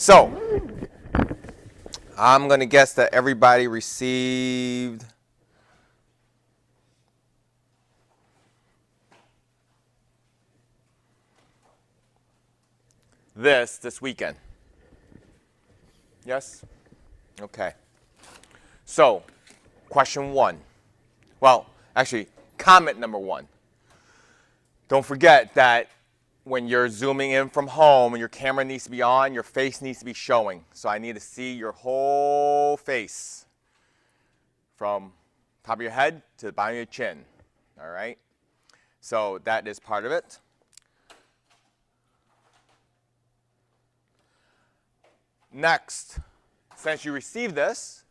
So, I'm going to guess that everybody received this weekend. Yes? Okay. So, question 1. Well, actually, comment number 1. Don't forget that when you're zooming in from home and your camera needs to be on, your face needs to be showing. So I need to see your whole face from top of your head to the bottom of your chin. All right? So that is part of it. Next, since you received this,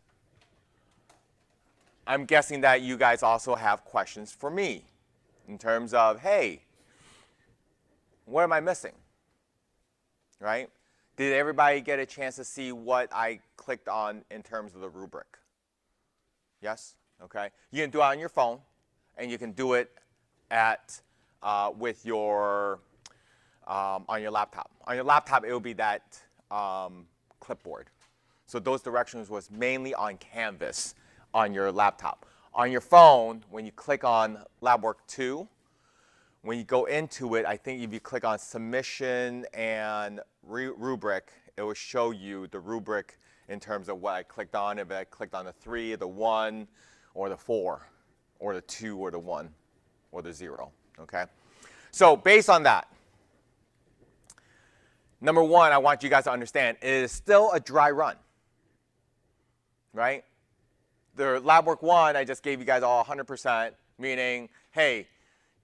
I'm guessing that you guys also have questions for me in terms of, hey, what am I missing? Right? Did everybody get a chance to see what I clicked on in terms of the rubric? Yes? Okay. You can do it on your phone, and you can do it at with your on your laptop. On your laptop, it will be that clipboard. So those directions was mainly on Canvas on your laptop. On your phone, when you click on Lab Work 2, when you go into it, I think if you click on Submission and Rubric, it will show you the rubric in terms of what I clicked on. If I clicked on the 3, the 1, or the 4, or the 2, or the 1, or the 0. Okay? So based on that, number 1, I want you guys to understand, it is still a dry run. Right? The Lab Work 1, I just gave you guys all 100%, meaning, hey,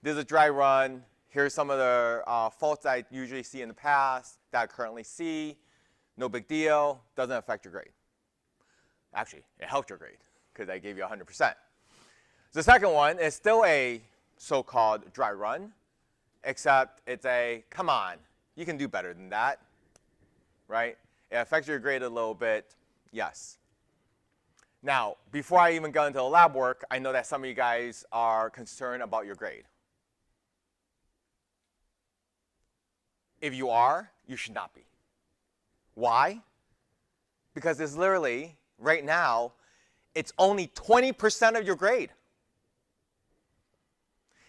this is a dry run. Here's some of the faults I usually see in the past that I currently see. No big deal. Doesn't affect your grade. Actually, it helped your grade because I gave you 100%. The second one is still a so-called dry run, except it's a, come on, you can do better than that, right? It affects your grade a little bit, yes. Now, before I even go into the lab work, I know that some of you guys are concerned about your grade. If you are, you should not be. Why? Because it's literally, right now, it's only 20% of your grade.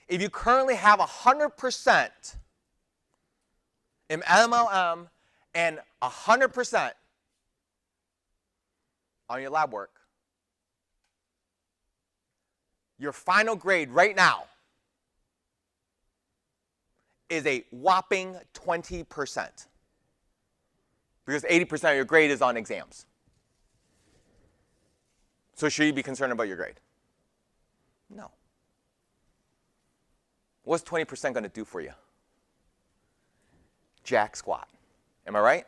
If you currently have 100% in MLM and 100% on your lab work, your final grade right now is a whopping 20%. Because 80% of your grade is on exams. So should you be concerned about your grade? No. What's 20% going to do for you? Jack squat. Am I right?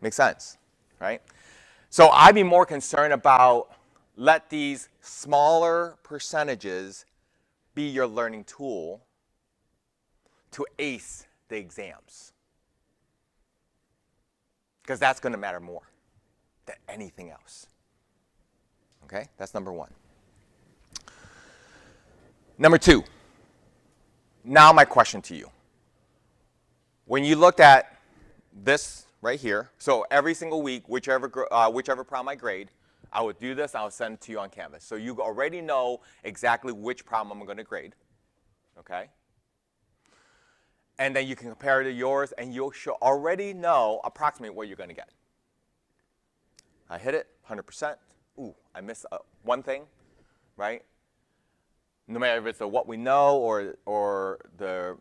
Makes sense, right? So I'd be more concerned about let these smaller percentages be your learning tool to ace the exams. Because that's going to matter more than anything else. Okay? That's number 1. Number 2. Now my question to you. When you looked at this right here, so every single week, whichever problem I grade, I would do this, I would send it to you on Canvas. So you already know exactly which problem I'm going to grade. Okay? And then you can compare it to yours, and you'll already know approximately what you're going to get. I hit it, 100%. Ooh, I missed one thing, right? No matter if it's the what we know or the,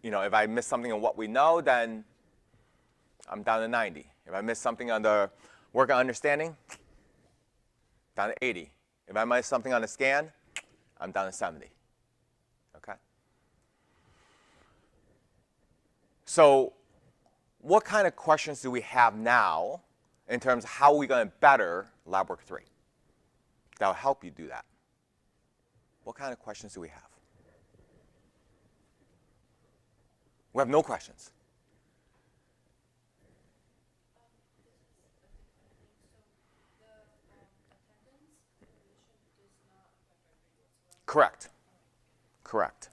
if I miss something on what we know, then I'm down to 90. If I miss something on the work on understanding, down to 80. If I miss something on the scan, I'm down to 70. Okay? So what kind of questions do we have now in terms of how we're going to better Lab Work 3? That will help you do that. What kind of questions do we have? We have no questions. Correct. Correct.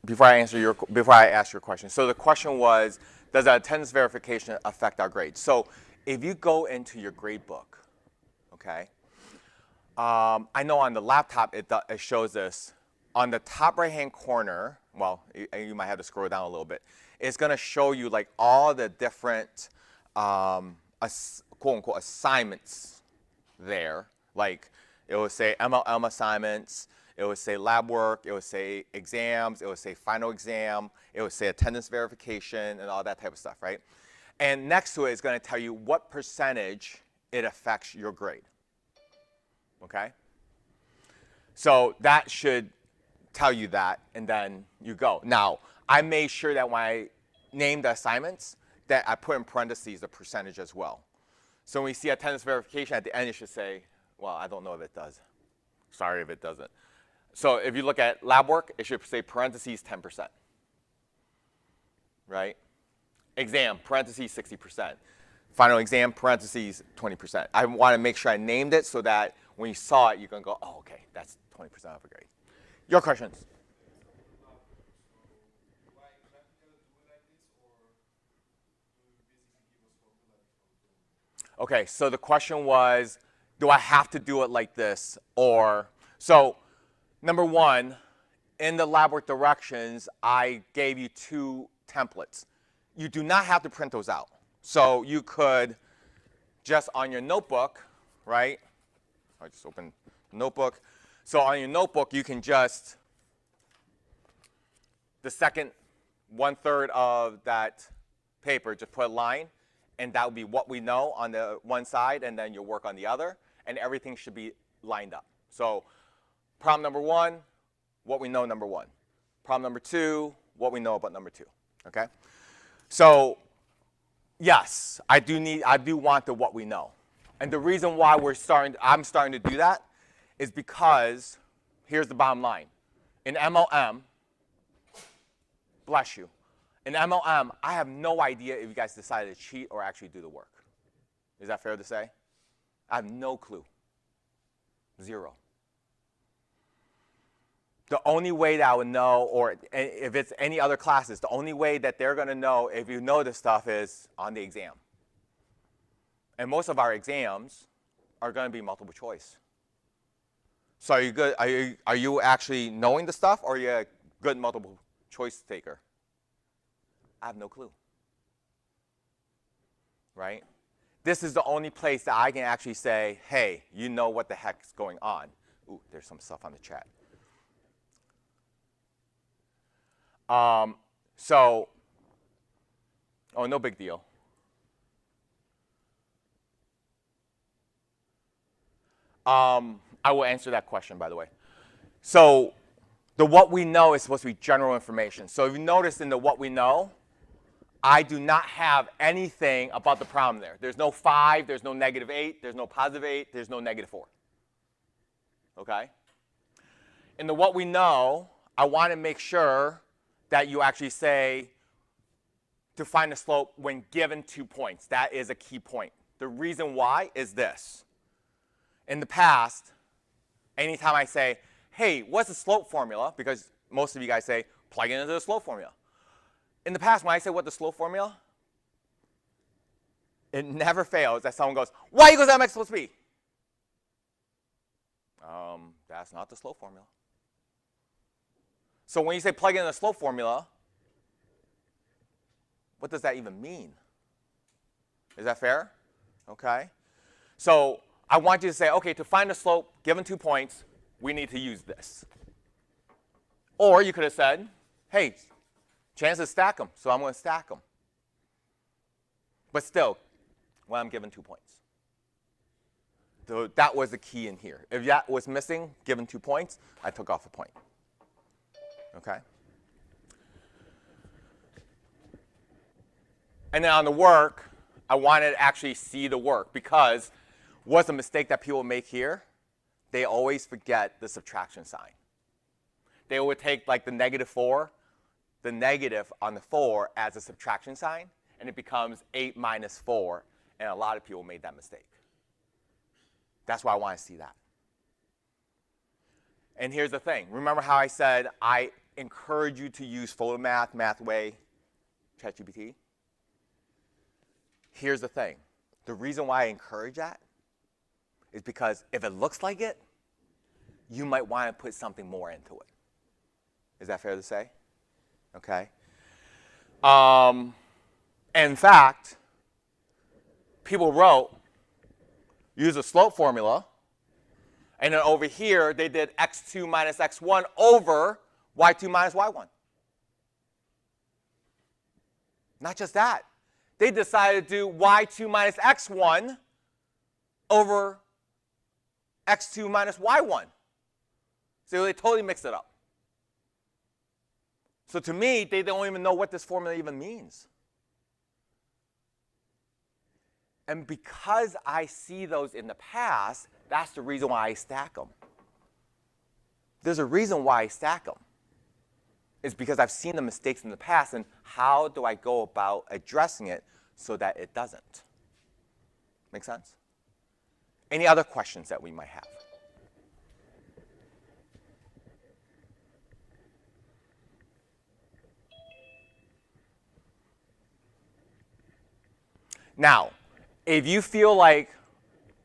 Before I ask your question, so the question was, does the attendance verification affect our grade? So if you go into your grade book, okay, I know on the laptop it shows this. On the top right-hand corner, well, you might have to scroll down a little bit, it's going to show you like all the different quote-unquote assignments there. Like it will say MLM assignments, it would say lab work, it would say exams, it would say final exam, it would say attendance verification and all that type of stuff, right? And next to it is going to tell you what percentage it affects your grade, okay? So that should tell you that, and then you go. Now, I made sure that when I named the assignments, that I put in parentheses the percentage as well. So when we see attendance verification at the end, it should say, well, I don't know if it does. Sorry if it doesn't. So if you look at lab work, it should say parentheses 10%, right? Exam, parentheses 60%. Final exam, parentheses 20%. I want to make sure I named it so that when you saw it, you're going to go, oh, okay, that's 20% of a grade. Your questions? Okay, so the question was, do I have to do it like this? Or, so number one, in the lab work directions, I gave you 2 templates. You do not have to print those out. So you could just on your notebook, right? I just opened the notebook. So on your notebook, you can just, the second 1/3 of that paper, just put a line, and that would be what we know on the one side, and then you'll work on the other, and everything should be lined up. So problem number 1, what we know number 1. Problem number 2, what we know about number 2, okay? So yes, I do want the what we know. And the reason why I'm starting to do that is because here's the bottom line. In MLM, bless you, in MLM, I have no idea if you guys decided to cheat or actually do the work. Is that fair to say? I have no clue. 0. The only way that I would know, or if it's any other classes, the only way that they're going to know if you know this stuff is on the exam. And most of our exams are going to be multiple choice. So are you good? Are you actually knowing the stuff, or are you a good multiple choice taker? I have no clue. Right? This is the only place that I can actually say, hey, you know what the heck's going on. Ooh, there's some stuff on the chat. Oh, no big deal. I will answer that question, by the way. So the what we know is supposed to be general information. So if you notice in the what we know, I do not have anything about the problem there. There's no 5, there's no -8, there's no +8, there's no -4. Okay? In the what we know, I want to make sure that you actually say to find the slope when given 2 points. That is a key point. The reason why is this. In the past, anytime I say, hey, what's the slope formula? Because most of you guys say, plug it into the slope formula. In the past, when I say what the slope formula, it never fails that someone goes, y equals mx plus b. That's not the slope formula. So when you say plug in the slope formula, what does that even mean? Is that fair? Okay. So I want you to say, okay, to find the slope, given 2 points, we need to use this. Or you could have said, hey, chances stack them, so I'm going to stack them. But still, when I'm given 2 points. So that was the key in here. If that was missing, given 2 points, I took off a point. Okay? And then on the work, I wanted to actually see the work, because what's a mistake that people make here? They always forget the subtraction sign. They would take like the -4, the negative on the 4 as a subtraction sign, and it becomes 8 minus 4, and a lot of people made that mistake. That's why I want to see that. And here's the thing. Remember how I said I encourage you to use PhotoMath, MathWay, ChatGPT? here's the thing. The reason why I encourage that is because if it looks like it, you might want to put something more into it. Is that fair to say? Okay. In fact, people wrote, use a slope formula, and then over here they did x2 minus x1 over y2 minus y1. Not just that. They decided to do y2 minus x1 over x2 minus y1. So they totally mixed it up. So to me, they don't even know what this formula even means. And because I see those in the past, that's the reason why I stack them. There's a reason why I stack them. It's because I've seen the mistakes in the past, and how do I go about addressing it so that it doesn't? Make sense? Any other questions that we might have? Now, if you feel like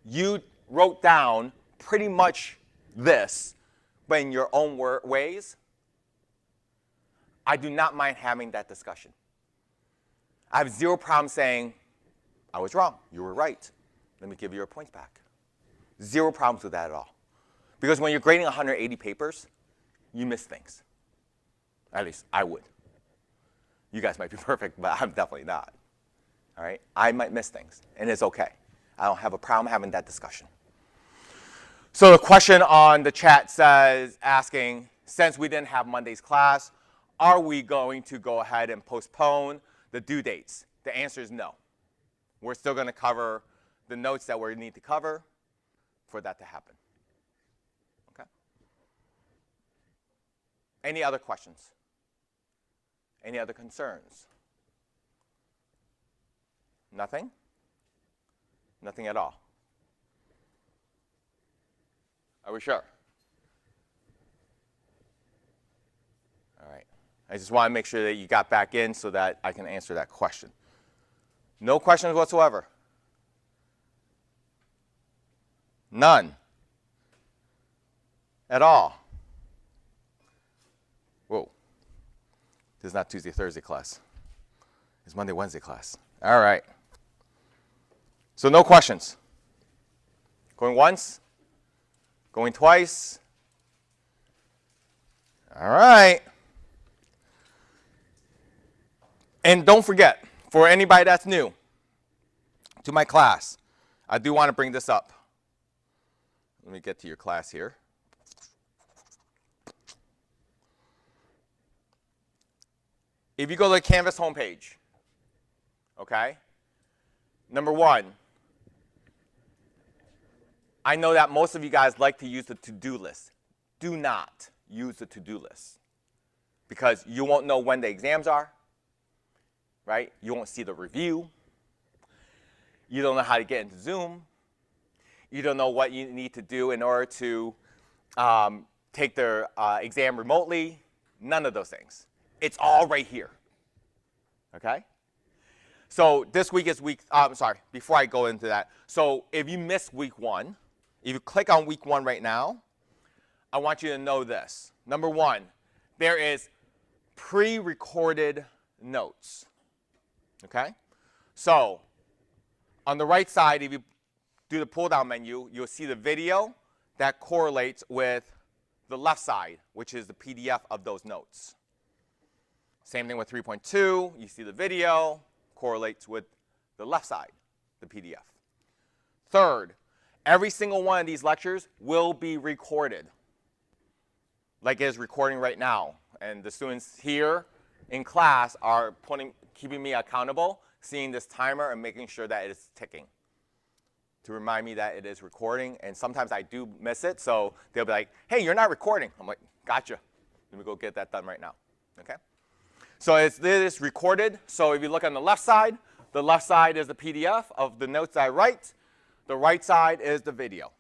you wrote down pretty much this, but in your own ways, I do not mind having that discussion. I have zero problem saying, I was wrong, you were right. Let me give you your points back. Zero problems with that at all. Because when you're grading 180 papers, you miss things. At least I would. You guys might be perfect, but I'm definitely not. All right? I might miss things, and it's okay. I don't have a problem having that discussion. So the question on the chat says, asking, since we didn't have Monday's class, are we going to go ahead and postpone the due dates? The answer is no. We're still going to cover the notes that we need to cover for that to happen. Okay? Any other questions? Any other concerns? Nothing? Nothing at all? Are we sure? All right. I just want to make sure that you got back in so that I can answer that question. No questions whatsoever? None? At all? Whoa. This is not Tuesday, Thursday class. It's Monday, Wednesday class. All right. So no questions? Going once? Going twice? All right. And don't forget, for anybody that's new to my class, I do want to bring this up. Let me get to your class here. If you go to the Canvas homepage, okay, number one, I know that most of you guys like to use the to-do list. Do not use the to-do list because you won't know when the exams are, right? You won't see the review. You don't know how to get into Zoom. You don't know what you need to do in order to take their exam remotely. None of those things. It's all right here, okay? So this week is before I go into that. So if you missed week one, if you click on week one right now, I want you to know this. Number one, there is pre-recorded notes, okay? So on the right side, if you do the pull-down menu, you'll see the video that correlates with the left side, which is the PDF of those notes. Same thing with 3.2. You see the video correlates with the left side, the PDF. Third, every single one of these lectures will be recorded, like it is recording right now. And the students here in class are keeping me accountable, seeing this timer and making sure that it is ticking to remind me that it is recording. And sometimes I do miss it, so they'll be like, hey, you're not recording. I'm like, gotcha. Let me go get that done right now, okay? So it is recorded. So if you look on the left side is the PDF of the notes I write. The right side is the video,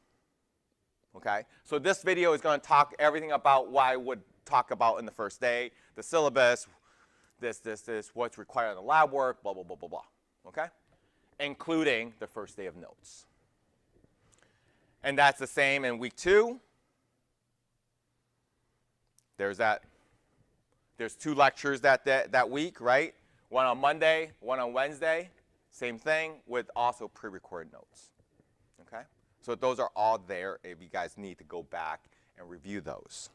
okay? So this video is going to talk everything about what I would talk about in the first day, the syllabus, this, what's required on the lab work, blah, blah, blah, blah, blah, okay? including the first day of notes. And that's the same in week 2. There's 2 lectures that week, right? One on Monday, one on Wednesday. Same thing with also pre-recorded notes. Okay? So those are all there if you guys need to go back and review those.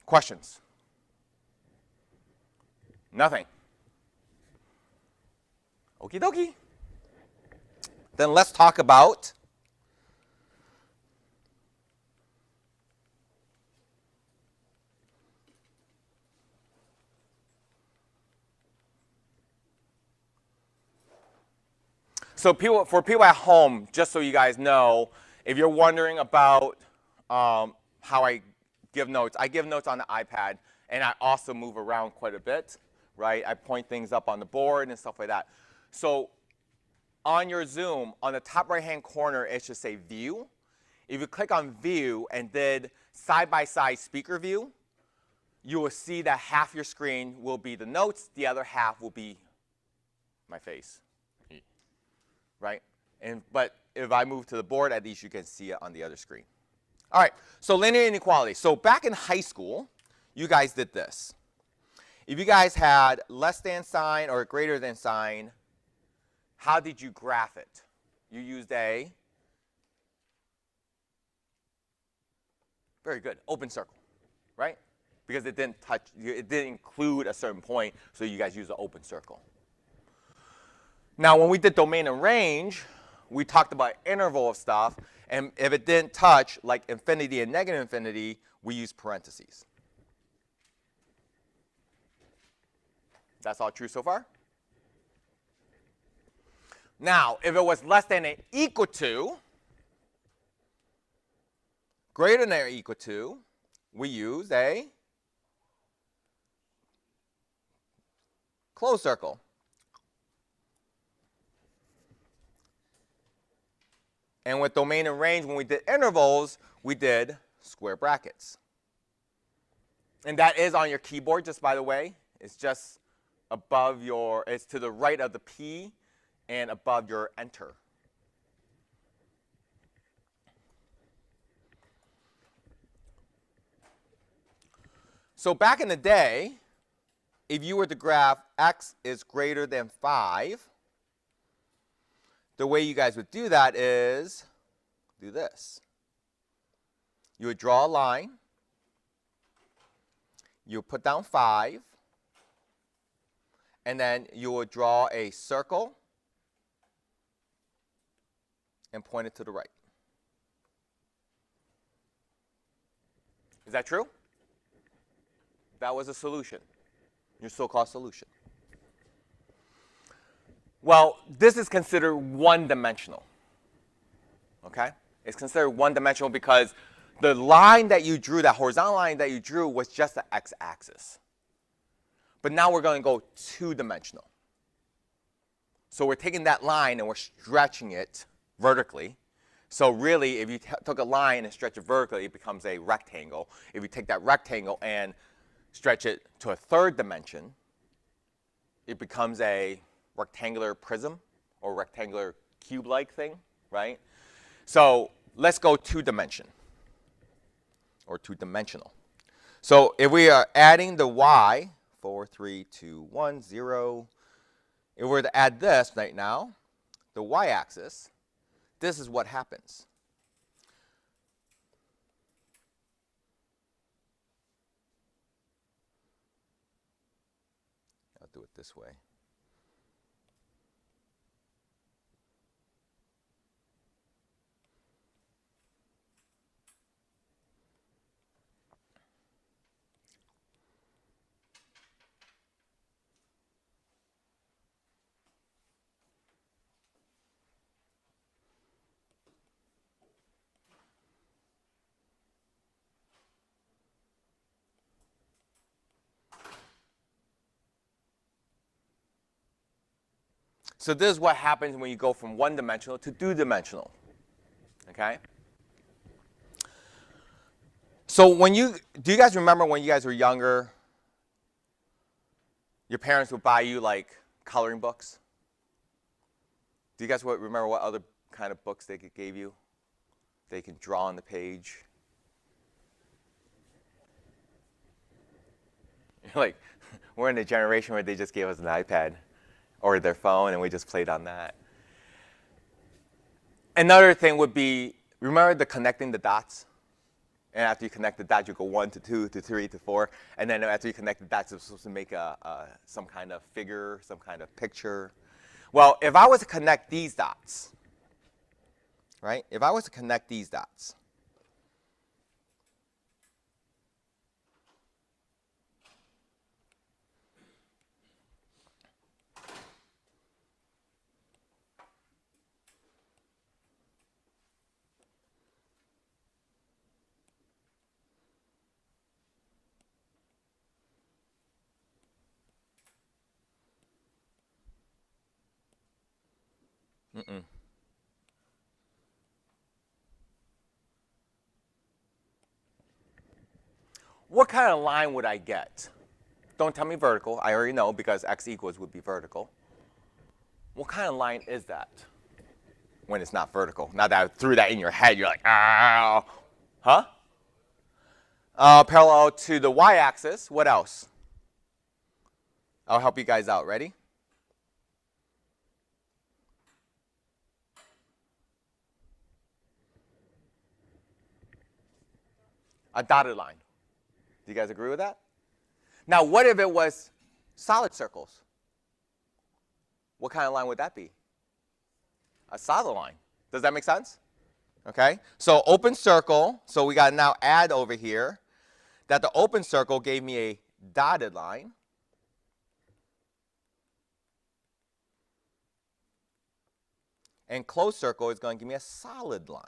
Questions? Nothing. Okie dokie. Then let's talk about so for people at home, just so you guys know, if you're wondering about how I give notes on the iPad, and I also move around quite a bit, right? I point things up on the board and stuff like that. So on your Zoom, on the top right-hand corner, it should say View. If you click on View and did side-by-side speaker view, you will see that half your screen will be the notes, the other half will be my face, right? But if I move to the board, at least you can see it on the other screen. All right, so linear inequality. So back in high school, you guys did this. If you guys had less than sign or greater than sign, how did you graph it? You used a, very good, open circle, right? Because it didn't include a certain point, so you guys used an open circle. Now, when we did domain and range, we talked about interval of stuff, and if it didn't touch, like infinity and negative infinity, we use parentheses. That's all true so far? Now, if it was less than or equal to, greater than or equal to, we use a closed circle. And with domain and range, when we did intervals, we did square brackets. And that is on your keyboard, just by the way. It's just above it's to the right of the P and above your enter. So back in the day, if you were to graph x is greater than 5, the way you guys would do that is do this. You would draw a line. You would put down 5. And then you would draw a circle and point it to the right. Is that true? That was a solution, your so-called solution. Well, this is considered one-dimensional, okay? It's considered one-dimensional because the line that you drew, that horizontal line that you drew, was just the x-axis. But now we're going to go two-dimensional. So we're taking that line and we're stretching it vertically. So really, if you took a line and stretch it vertically, it becomes a rectangle. If you take that rectangle and stretch it to a third dimension, it becomes a rectangular prism or rectangular cube-like thing, right? So let's go two-dimension or two-dimensional. So if we are adding the y, 4, 3, 2, 1, 0, if we're to add this right now, the y-axis, this is what happens. I'll do it this way. So this is what happens when you go from one-dimensional to two-dimensional, okay? So do you guys remember when you guys were younger, your parents would buy you like coloring books? Do you guys remember what other kind of books they gave you? They can draw on the page. Like, we're in a generation where they just gave us an iPad or their phone and we just played on that. Another thing would be, remember the connecting the dots? And after you connect the dots, you go 1 to 2 to 3 to 4. And then after you connect the dots, it's supposed to make some kind of figure, some kind of picture. Well, if I was to connect these dots, right? If I was to connect these dots, what kind of line would I get? Don't tell me vertical. I already know because x equals would be vertical. What kind of line is that when it's not vertical? Now that I threw that in your head, you're like, ah, huh? Parallel to the y-axis. What else? I'll help you guys out. Ready? A dotted line. Do you guys agree with that? Now, what if it was solid circles? What kind of line would that be? A solid line. Does that make sense? Okay. So open circle. So we got to now add over here that the open circle gave me a dotted line. And closed circle is going to give me a solid line.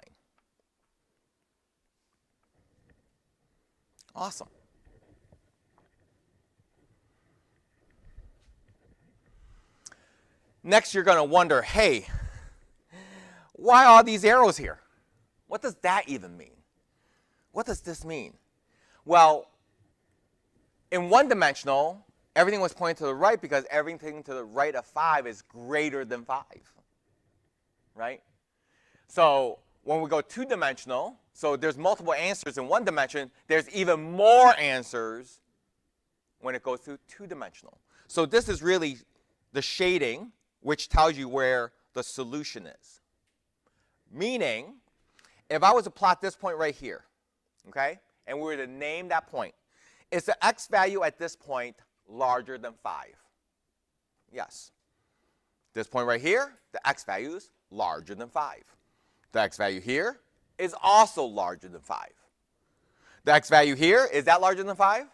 Awesome. Next, you're going to wonder, hey, why are these arrows here? What does that even mean? What does this mean? Well, in one-dimensional, everything was pointing to the right because everything to the right of 5 is greater than 5, right? So when we go two-dimensional, so there's multiple answers in one dimension, there's even more answers when it goes to two-dimensional. So this is really the shading, which tells you where the solution is. Meaning, if I was to plot this point right here, okay, and we were to name that point, is the x value at this point larger than 5? Yes. This point right here, the x value is larger than 5. The x value here is also larger than 5. The x value here, is that larger than 5?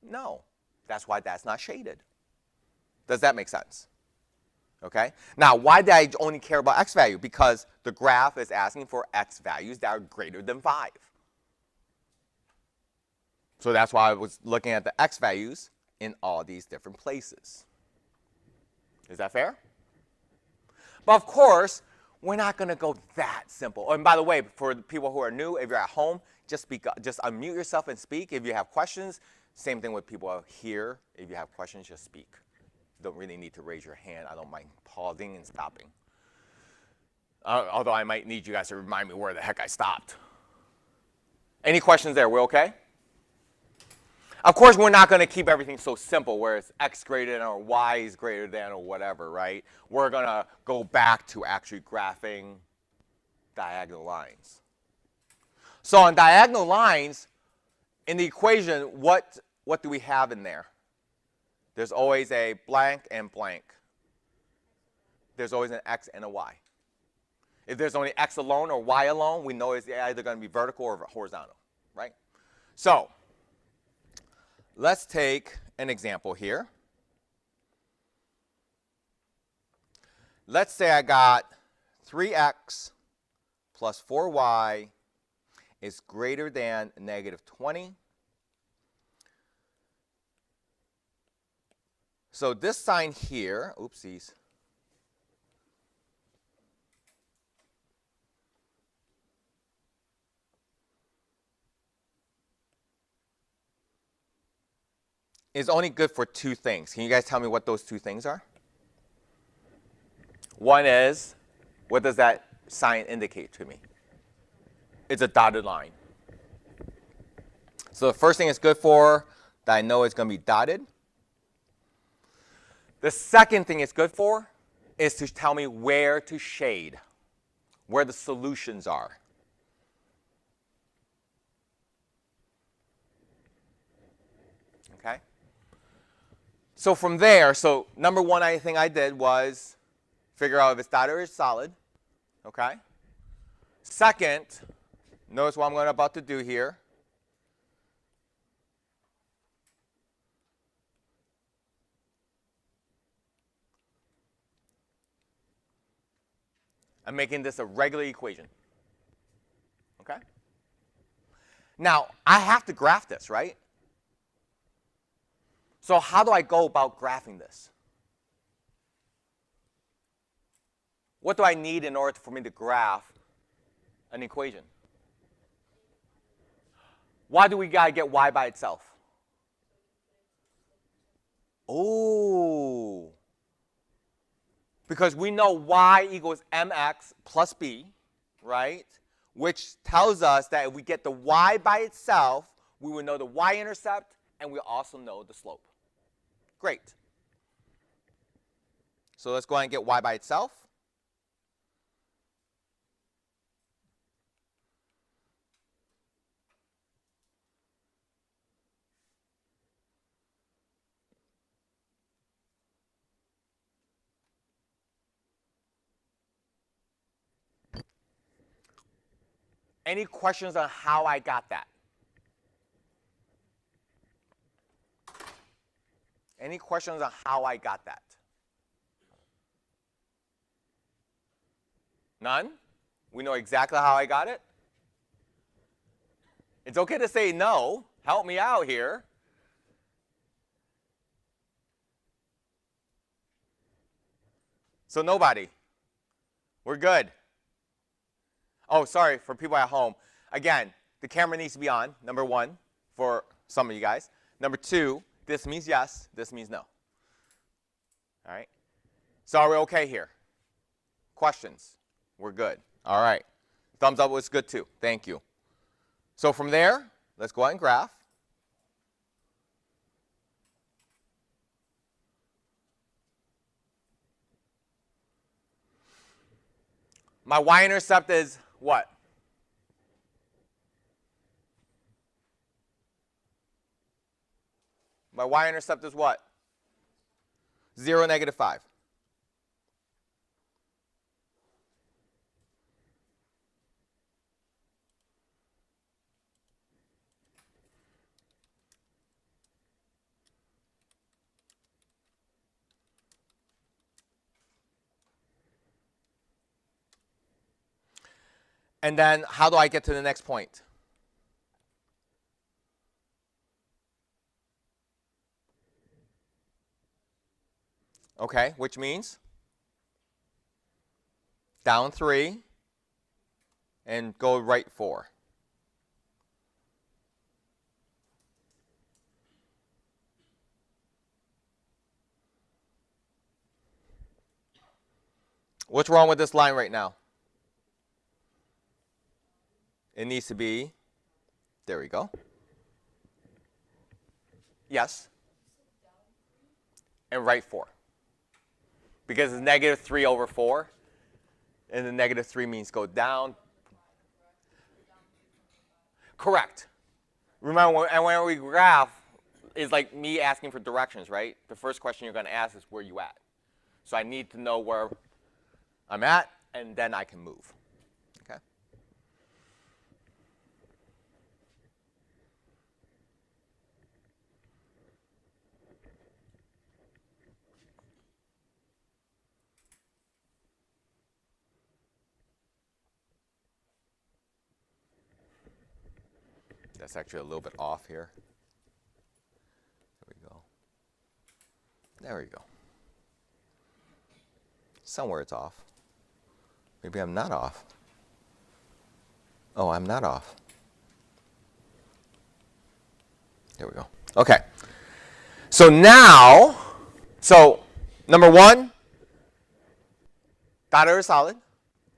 No. That's why that's not shaded. Does that make sense? Okay. Now, why did I only care about x value? Because the graph is asking for x values that are greater than 5. So that's why I was looking at the x values in all these different places. Is that fair? But of course, we're not going to go that simple. And by the way, for the people who are new, if you're at home, just unmute yourself and speak. If you have questions, same thing with people here. If you have questions, just speak. You don't really need to raise your hand. I don't mind pausing and stopping. Although I might need you guys to remind me where the heck I stopped. Any questions there? We're okay? Of course, we're not going to keep everything so simple where it's x greater than or y is greater than or whatever, right? We're going to go back to actually graphing diagonal lines. So on diagonal lines, in the equation, what do we have in there? There's always a blank and blank. There's always an x and a y. If there's only x alone or y alone, we know it's either going to be vertical or horizontal, right? So let's take an example here. Let's say I got 3x plus 4y is greater than negative 20. So this sign here, oopsies, is only good for two things. Can you guys tell me what those two things are? One is, what does that sign indicate to me? It's a dotted line. So the first thing it's good for that I know is going to be dotted. The second thing it's good for is to tell me where to shade, where the solutions are. Okay? So from there, so number one thing I did was figure out if it's dotted or it's solid. Okay? Second, notice what I'm about to do here. I'm making this a regular equation. Okay? Now, I have to graph this, right? So how do I go about graphing this? What do I need in order for me to graph an equation? Why do we got to get y by itself? Oh. Because we know y equals mx plus b, right? Which tells us that if we get the y by itself, we will know the y-intercept, and we also know the slope. Great. So let's go ahead and get y by itself. Any questions on how I got that? Any questions on how I got that? None? We know exactly how I got it? It's okay to say no. Help me out here. So nobody. We're good. Oh, sorry, for people at home. Again, the camera needs to be on, number one, for some of you guys. Number two, this means yes, this means no. All right? So are we okay here? Questions? We're good. All right. Thumbs up was good too. Thank you. So from there, let's go ahead and graph. My y-intercept is what? My y-intercept is what? 0, -5. And then how do I get to the next point? Okay, which means down 3 and go right 4. What's wrong with this line right now? It needs to be, there we go. Yes. And right 4. Because it's -3/4. And the -3 means go down. Correct. Remember, and when we graph, it's like me asking for directions, right? The first question you're going to ask is where you at. So I need to know where I'm at, and then I can move. Okay? That's actually a little bit off here. There we go. There we go. Somewhere it's off. Maybe I'm not off. Oh, I'm not off. There we go. Okay. So now, number one, Dotted or solid.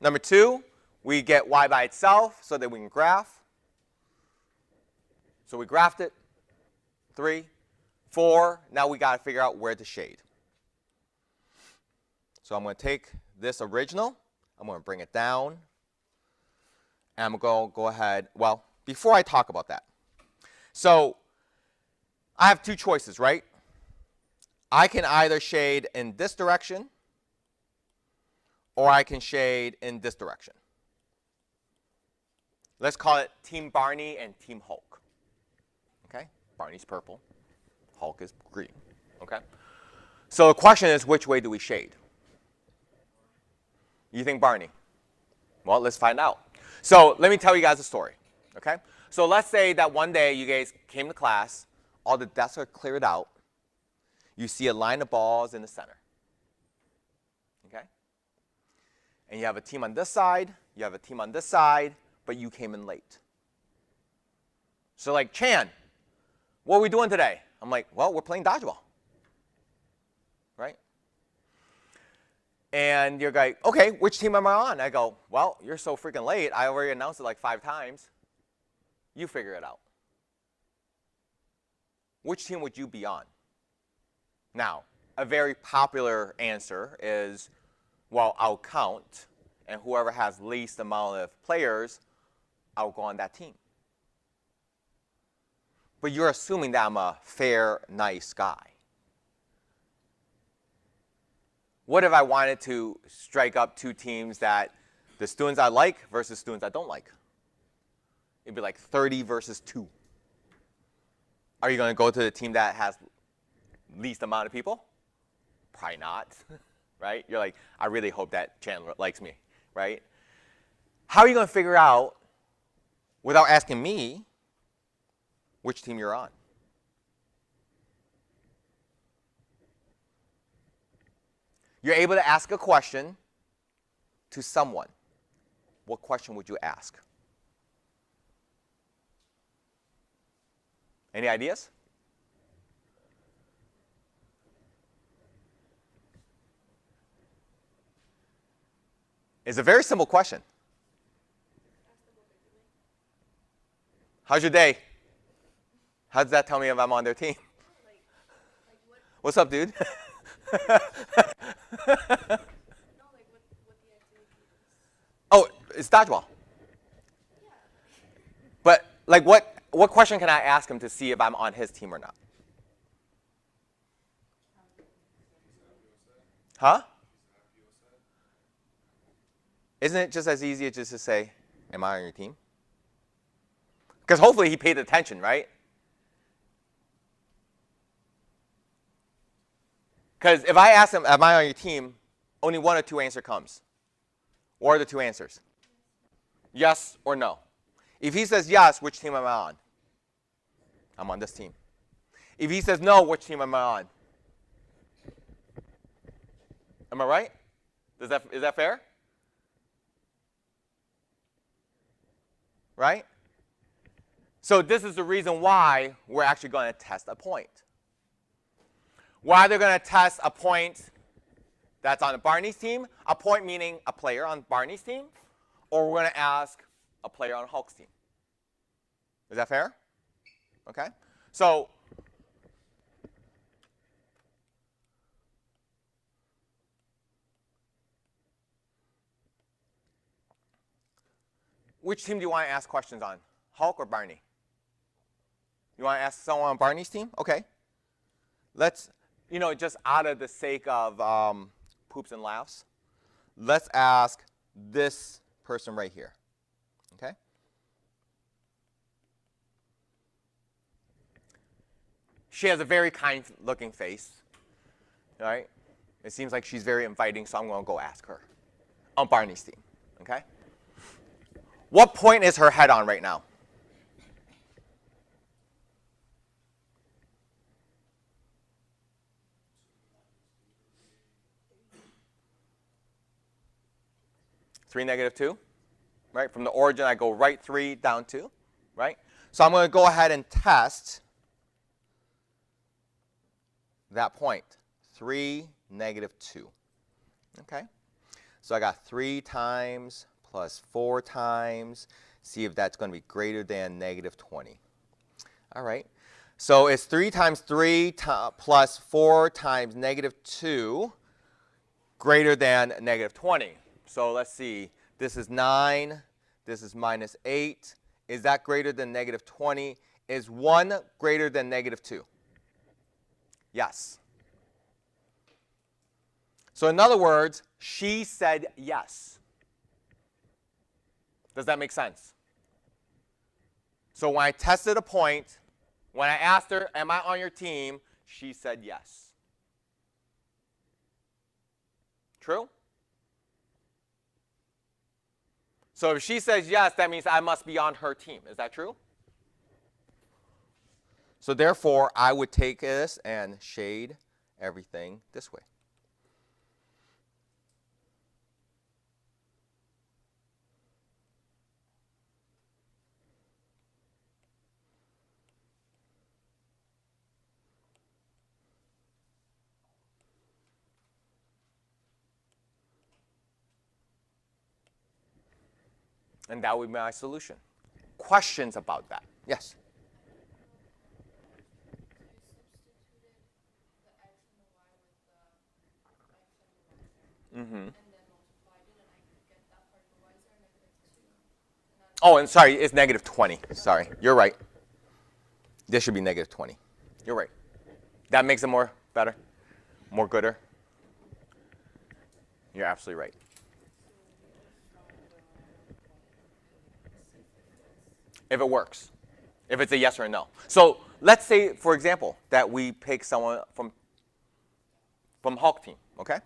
Number 2, we get y by itself so that we can graph. So we graphed it. 3, 4, now we got to figure out where to shade. So I'm going to take this original, I'm going to bring it down, and I'm going to go ahead, well, before I talk about that. So I have 2 choices, right? I can either shade in this direction, or I can shade in this direction. Let's call it Team Barney and Team Hulk. Okay? Barney's purple, Hulk is green. Okay? So the question is, which way do we shade? You think Barney? Well, let's find out. So let me tell you guys a story. Okay? So let's say that one day you guys came to class, all the desks are cleared out, you see a line of balls in the center. Okay? And you have a team on this side, you have a team on this side, but you came in late. So like, Chan, what are we doing today? I'm like, well, we're playing dodgeball. Right? And you're like, okay, which team am I on? I go, well, you're so freaking late. I already announced it like 5 times. You figure it out. Which team would you be on? Now, a very popular answer is, well, I'll count, and whoever has least amount of players, I'll go on that team. But you're assuming that I'm a fair, nice guy. What if I wanted to strike up 2 teams that the students I like versus students I don't like? It'd be like 30 versus 2. Are you going to go to the team that has least amount of people? Probably not, right? You're like, I really hope that Chandler likes me, right? How are you going to figure out, without asking me, which team you're on? You're able to ask a question to someone. What question would you ask? Any ideas? It's a very simple question. How's your day? How does that tell me if I'm on their team? What's up, dude? Oh, it's dodgeball. But like, what question can I ask him to see if I'm on his team or not? Huh? Isn't it just as easy as just to say, am I on your team? Because hopefully he paid attention, right? Because if I ask him, am I on your team, only 1 or 2 answer comes. What are the 2 answers? Yes or no. If he says yes, which team am I on? I'm on this team. If he says no, which team am I on? Am I right? Is that fair? Right? So this is the reason why we're actually going to test a point. We're either going to test a point that's on Barney's team, a point meaning a player on Barney's team, or we're going to ask a player on Hulk's team. Is that fair? Okay. So which team do you want to ask questions on? Hulk or Barney? You want to ask someone on Barney's team? Okay. Let's, just out of the sake of poops and laughs, let's ask this person right here. Okay? She has a very kind-looking face. All right? It seems like she's very inviting, so I'm going to go ask her on Barney's team. Okay? What point is her head on right now? Three, -2, right? From the origin, I go right 3, down 2, right? So I'm going to go ahead and test that point, 3, -2. Okay? So I got 3 times plus 4 times. See if that's going to be greater than negative 20. All right. So it's 3 times 3 plus 4 times negative 2 greater than negative 20. So let's see. This is 9. This is minus 8. Is that greater than negative 20? Is 1 greater than negative 2? Yes. So in other words, she said yes. Does that make sense? So when I tested a point, when I asked her, am I on your team, she said yes. True? So if she says yes, that means I must be on her team. Is that true? So therefore, I would take this and shade everything this way. And that would be my solution. Questions about that? Yes? Mm-hmm. Oh, and sorry, it's negative 20. Sorry, you're right. This should be negative 20. You're right. That makes it more better, more gooder. You're absolutely right. If it works, if it's a yes or a no. So let's say, for example, that we pick someone from Hulk team, okay?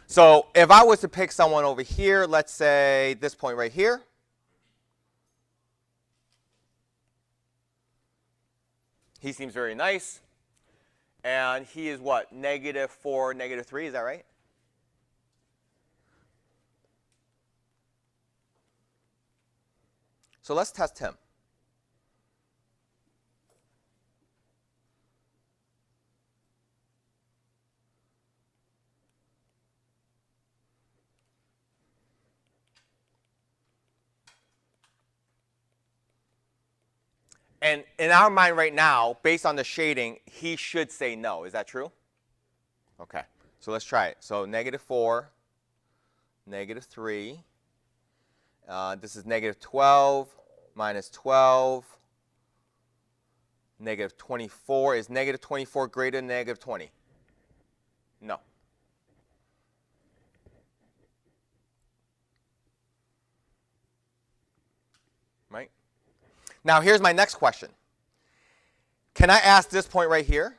So if I was to pick someone over here, let's say this point right here, he seems very nice, and he is what, -4, -3, is that right? So let's test him. And in our mind right now, based on the shading, he should say no. Is that true? Okay. So let's try it. So -4, -3. This is -12, -12, -24. Is -24 greater than -20? No. Right? Now here's my next question. Can I ask this point right here?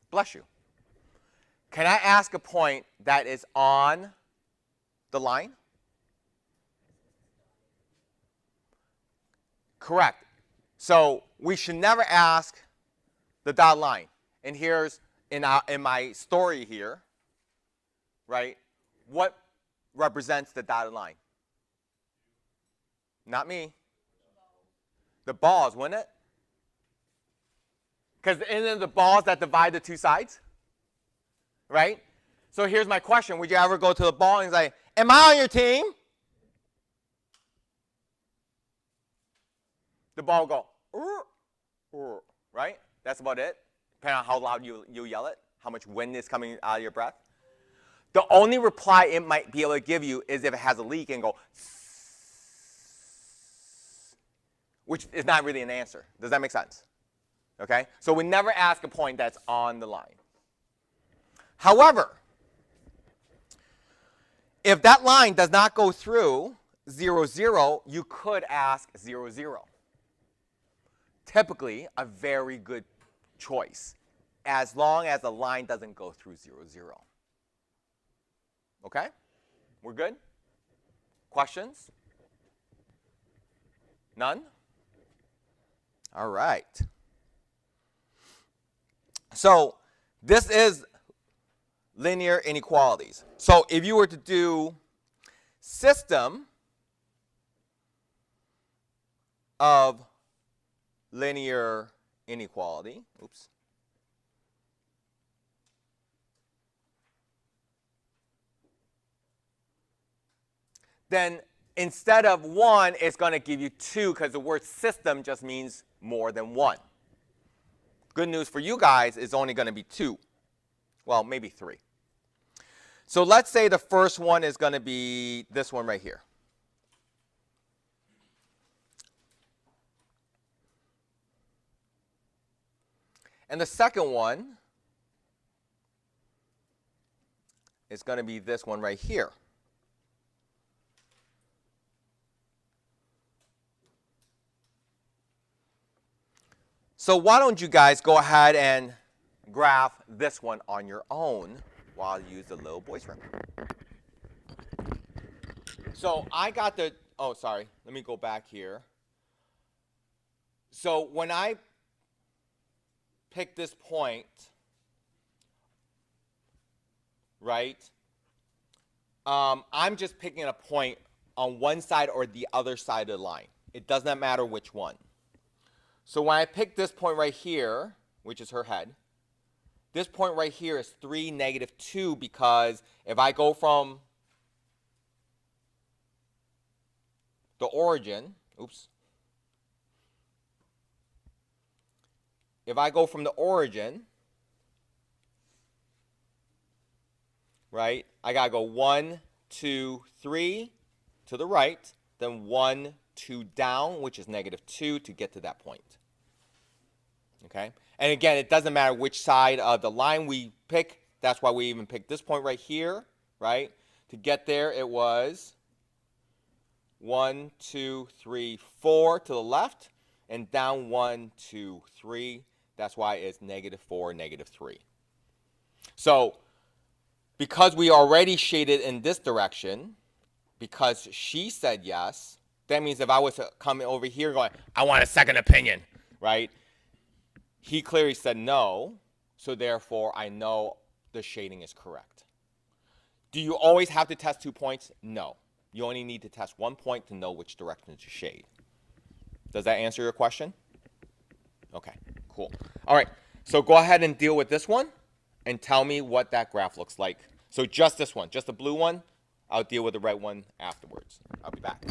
Bless you. Can I ask a point that is on the line? Correct. So we should never ask the dotted line. And here's in my story here, right? What represents the dotted line? Not me. The balls, wouldn't it? Because isn't it the balls that divide the two sides? Right? So here's my question. Would you ever go to the ball and say, am I on your team? The ball will go, right? That's about it. Depending on how loud you yell it, how much wind is coming out of your breath. The only reply it might be able to give you is if it has a leak and go, which is not really an answer. Does that make sense? Okay? So we never ask a point that's on the line. However, if that line does not go through 0, 0, you could ask 0, 0. Typically, a very good choice, as long as the line doesn't go through 0, 0. Okay? We're good? Questions? None? All right. So this is linear inequalities. So if you were to do system of linear inequality, oops. then instead of 1, it's going to give you 2 because the word system just means more than 1. Good news for you guys is only going to be 2. Well, maybe 3. So let's say the first one is going to be this one right here. And the second one is going to be this one right here. So why don't you guys go ahead and graph this one on your own while you use the little voice room. So I got the, oh, sorry, let me go back here. So when I pick this point, right, I'm just picking a point on one side or the other side of the line. It does not matter which one. So when I pick this point right here, which is her head, this point right here is 3, -2, because if I go from the origin, oops, if I go from the origin, right, I got to go 1, 2, 3 to the right, then 1, 2 down, which is -2 to get to that point. Okay? And again, it doesn't matter which side of the line we pick. That's why we even picked this point right here, right? To get there, it was 1, 2, 3, 4 to the left, and down 1, 2, 3. That's why it's -4, -3. So because we already shaded in this direction, because she said yes, that means if I was to come over here going, I want a second opinion, right? He clearly said no, so therefore I know the shading is correct. Do you always have to test 2 points? No. You only need to test 1 point to know which direction to shade. Does that answer your question? Okay, cool. All right, so go ahead and deal with this one and tell me what that graph looks like. So just this one, just the blue one. I'll deal with the red one afterwards. I'll be back.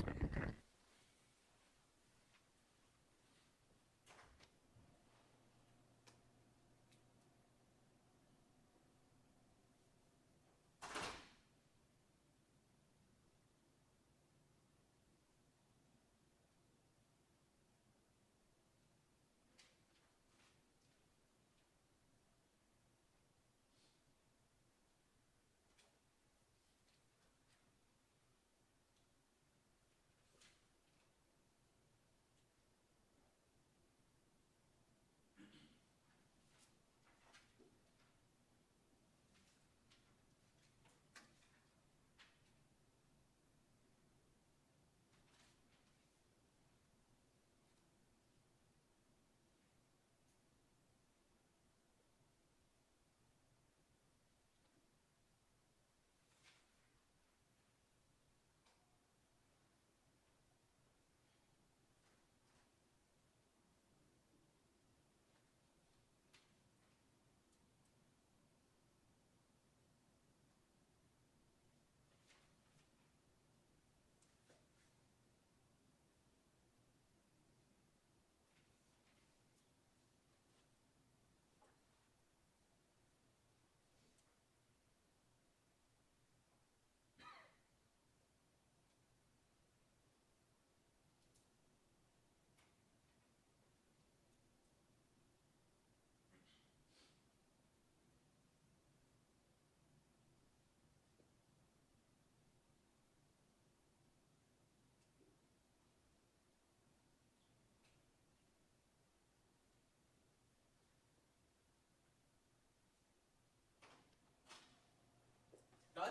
Done?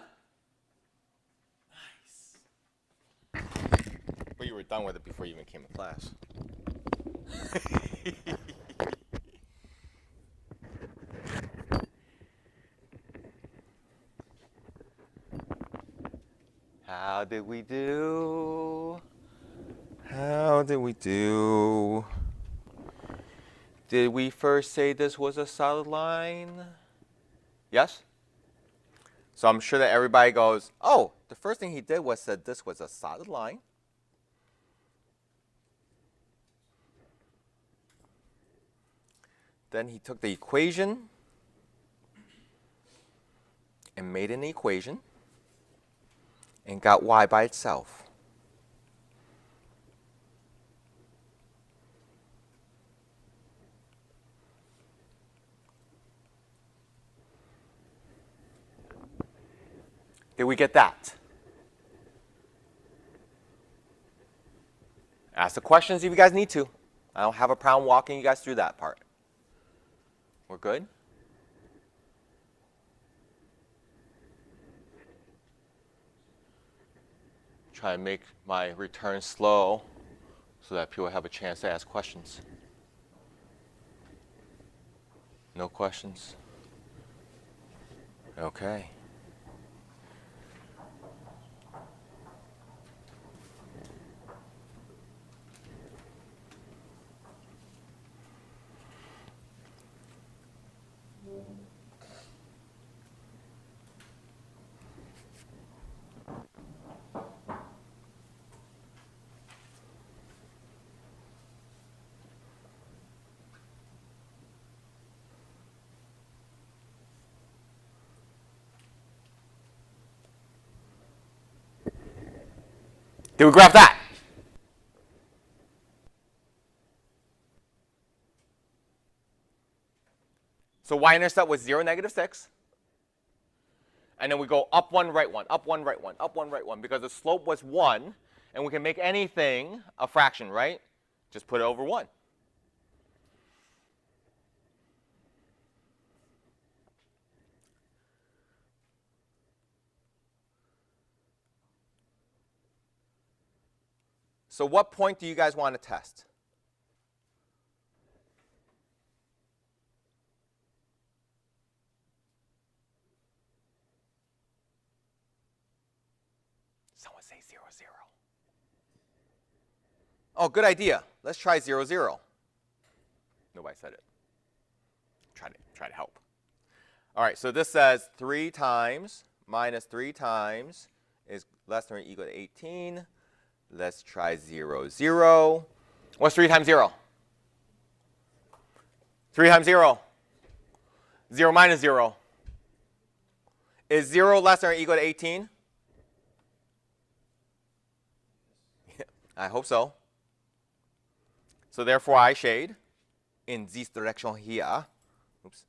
Nice. But you were done with it before you even came to class. How did we do? How did we do? Did we first say this was a solid line? Yes? So I'm sure that everybody goes, oh, the first thing he did was said this was a solid line. Then he took the equation and made an equation and got y by itself. Did we get that? Ask the questions if you guys need to. I don't have a problem walking you guys through that part. We're good? Try and make my return slow so that people have a chance to ask questions. No questions? Okay. Did we graph that? So y-intercept was 0, -6. And then we go up 1, right 1, up 1, right 1, up 1, right 1, because the slope was 1, and we can make anything a fraction, right? Just put it over 1. So what point do you guys want to test? Someone say 0, 0. Oh, good idea. Let's try 0, 0. Nobody said it. Try to help. All right, so this says 3 times minus 3 times is less than or equal to 18. Let's try 0, 0. What's 3 times 0? 3 times 0. 0 minus 0. Is 0 less than or equal to 18? I hope so. So therefore, I shade in this direction here. Oops.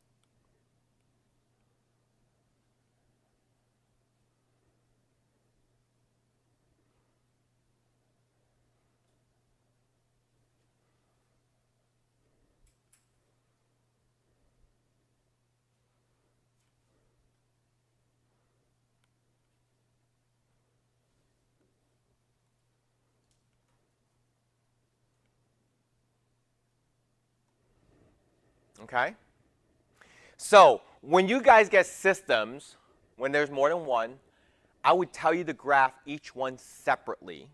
Okay? So when you guys get systems, when there's more than one, I would tell you to graph each one separately.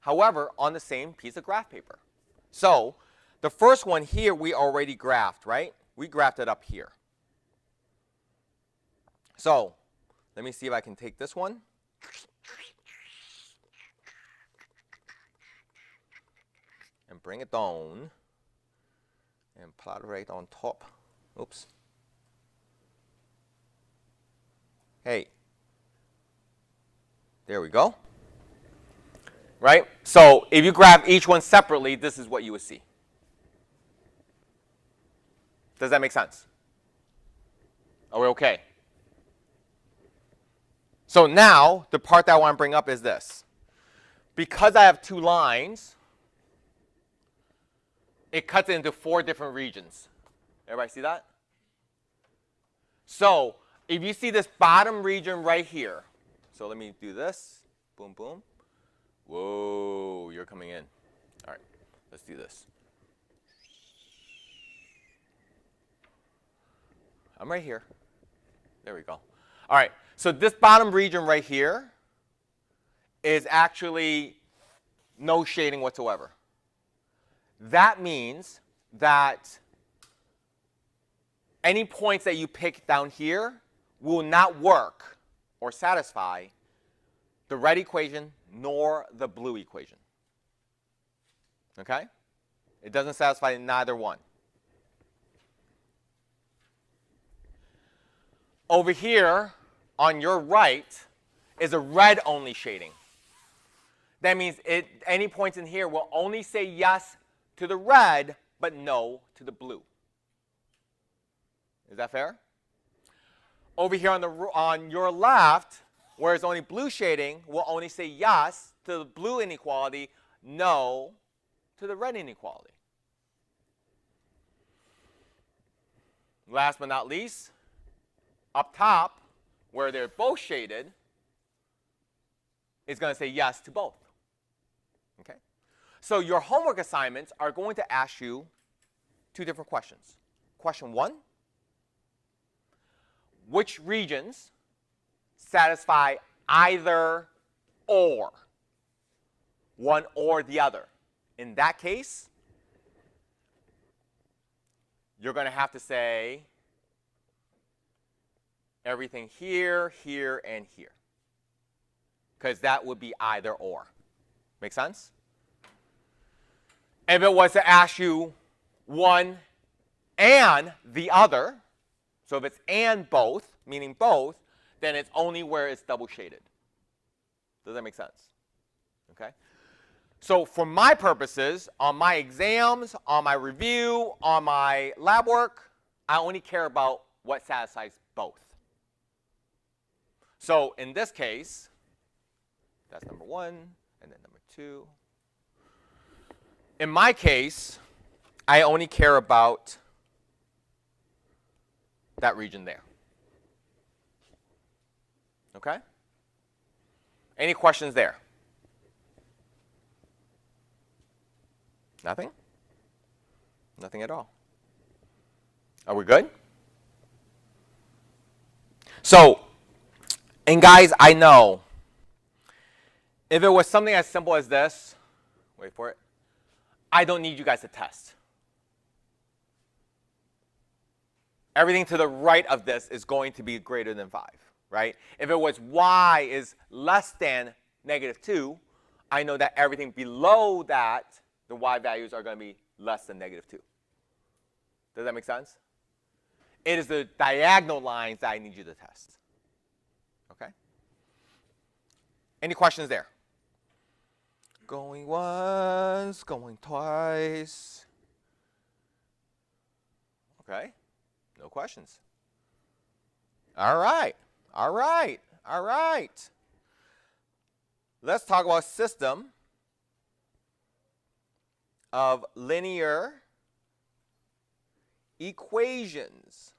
However, on the same piece of graph paper. So the first one here we already graphed, right? We graphed it up here. So let me see if I can take this one. And bring it down. And plot it right on top. Oops. Hey. There we go. Right? So if you graph each one separately, this is what you would see. Does that make sense? Are we okay? So now, the part that I want to bring up is this. Because I have 2 lines, it cuts it into 4 different regions. Everybody see that? So if you see this bottom region right here, so let me do this. Boom, boom. Whoa, you're coming in. All right, let's do this. I'm right here. There we go. All right, so this bottom region right here is actually no shading whatsoever. That means that any points that you pick down here will not work or satisfy the red equation nor the blue equation. Okay? It doesn't satisfy neither one. Over here on your right is a red only shading. That means any points in here will only say yes to the red but no to the blue. Is that fair? Over here on your left, where it's only blue shading, will only say yes to the blue inequality, no to the red inequality. Last but not least, up top, where they're both shaded, is going to say yes to both. Okay? So your homework assignments are going to ask you two different questions. Question 1, which regions satisfy either or? One or the other. In that case, you're going to have to say everything here, here, and here. Because that would be either or. Make sense? If it was to ask you one and the other, so if it's and both, meaning both, then it's only where it's double shaded. Does that make sense? Okay? So for my purposes, on my exams, on my review, on my lab work, I only care about what satisfies both. So in this case, that's number 1, and then number 2. In my case, I only care about that region there. Okay? Any questions there? Nothing? Nothing at all. Are we good? So, and guys, I know if it was something as simple as this, wait for it, I don't need you guys to test. Everything to the right of this is going to be greater than 5, right? If it was y is less than -2, I know that everything below that, the y values are going to be less than -2. Does that make sense? It is the diagonal lines that I need you to test. Okay? Any questions there? Going once, going twice. Okay? No questions. All right. All right. All right. Let's talk about system of linear equations.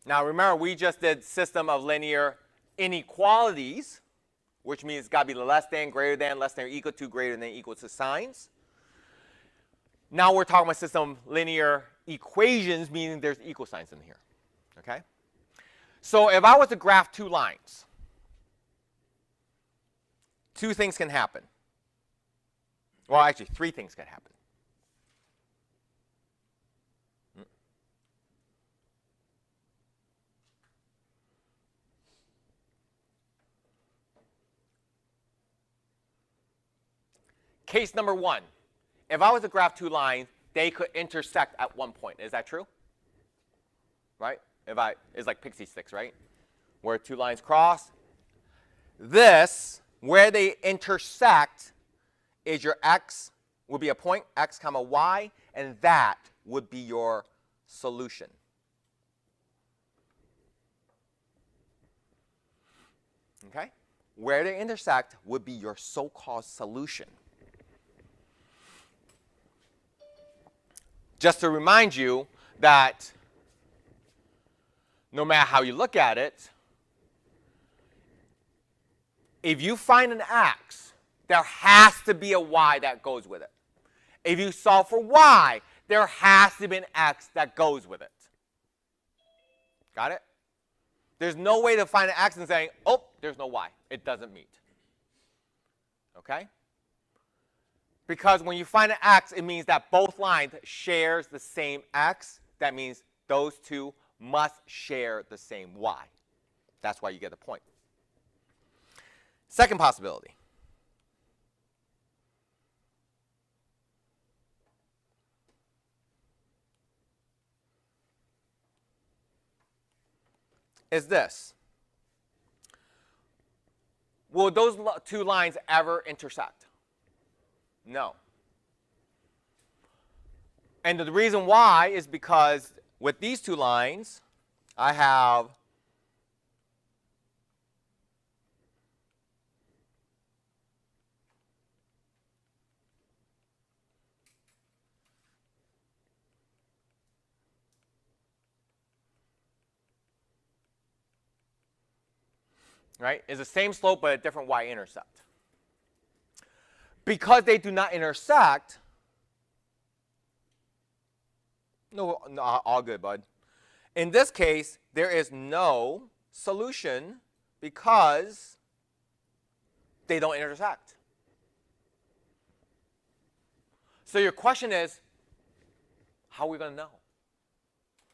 Now remember, we just did system of linear inequalities, which means it's got to be less than, greater than, less than or equal to, greater than, equal to signs. Now we're talking about system of linear equations, meaning there's equal signs in here. Okay? So if I was to graph two lines, two things can happen. Well, actually, three things can happen. Case number 1. If I was to graph two lines, they could intersect at one point. Is that true? Right? It's like pixie sticks, right? Where two lines cross. This, where they intersect, is your x, would be a point, x comma y, and that would be your solution. Okay? Where they intersect would be your so-called solution. Just to remind you that no matter how you look at it, if you find an x, there has to be a y that goes with it. If you solve for y, there has to be an x that goes with it. Got it? There's no way to find an x and saying, oh, there's no y. It doesn't meet. Okay? Because when you find an x, it means that both lines shares the same x. That means those two must share the same y. That's why you get the point. Second possibility. Is this. Will those two lines ever intersect? No. And the reason why is because with these two lines, I have right, is the same slope but a different y-intercept. Because they do not intersect, no, all good, bud. In this case, there is no solution because they don't intersect. So your question is, how are we going to know?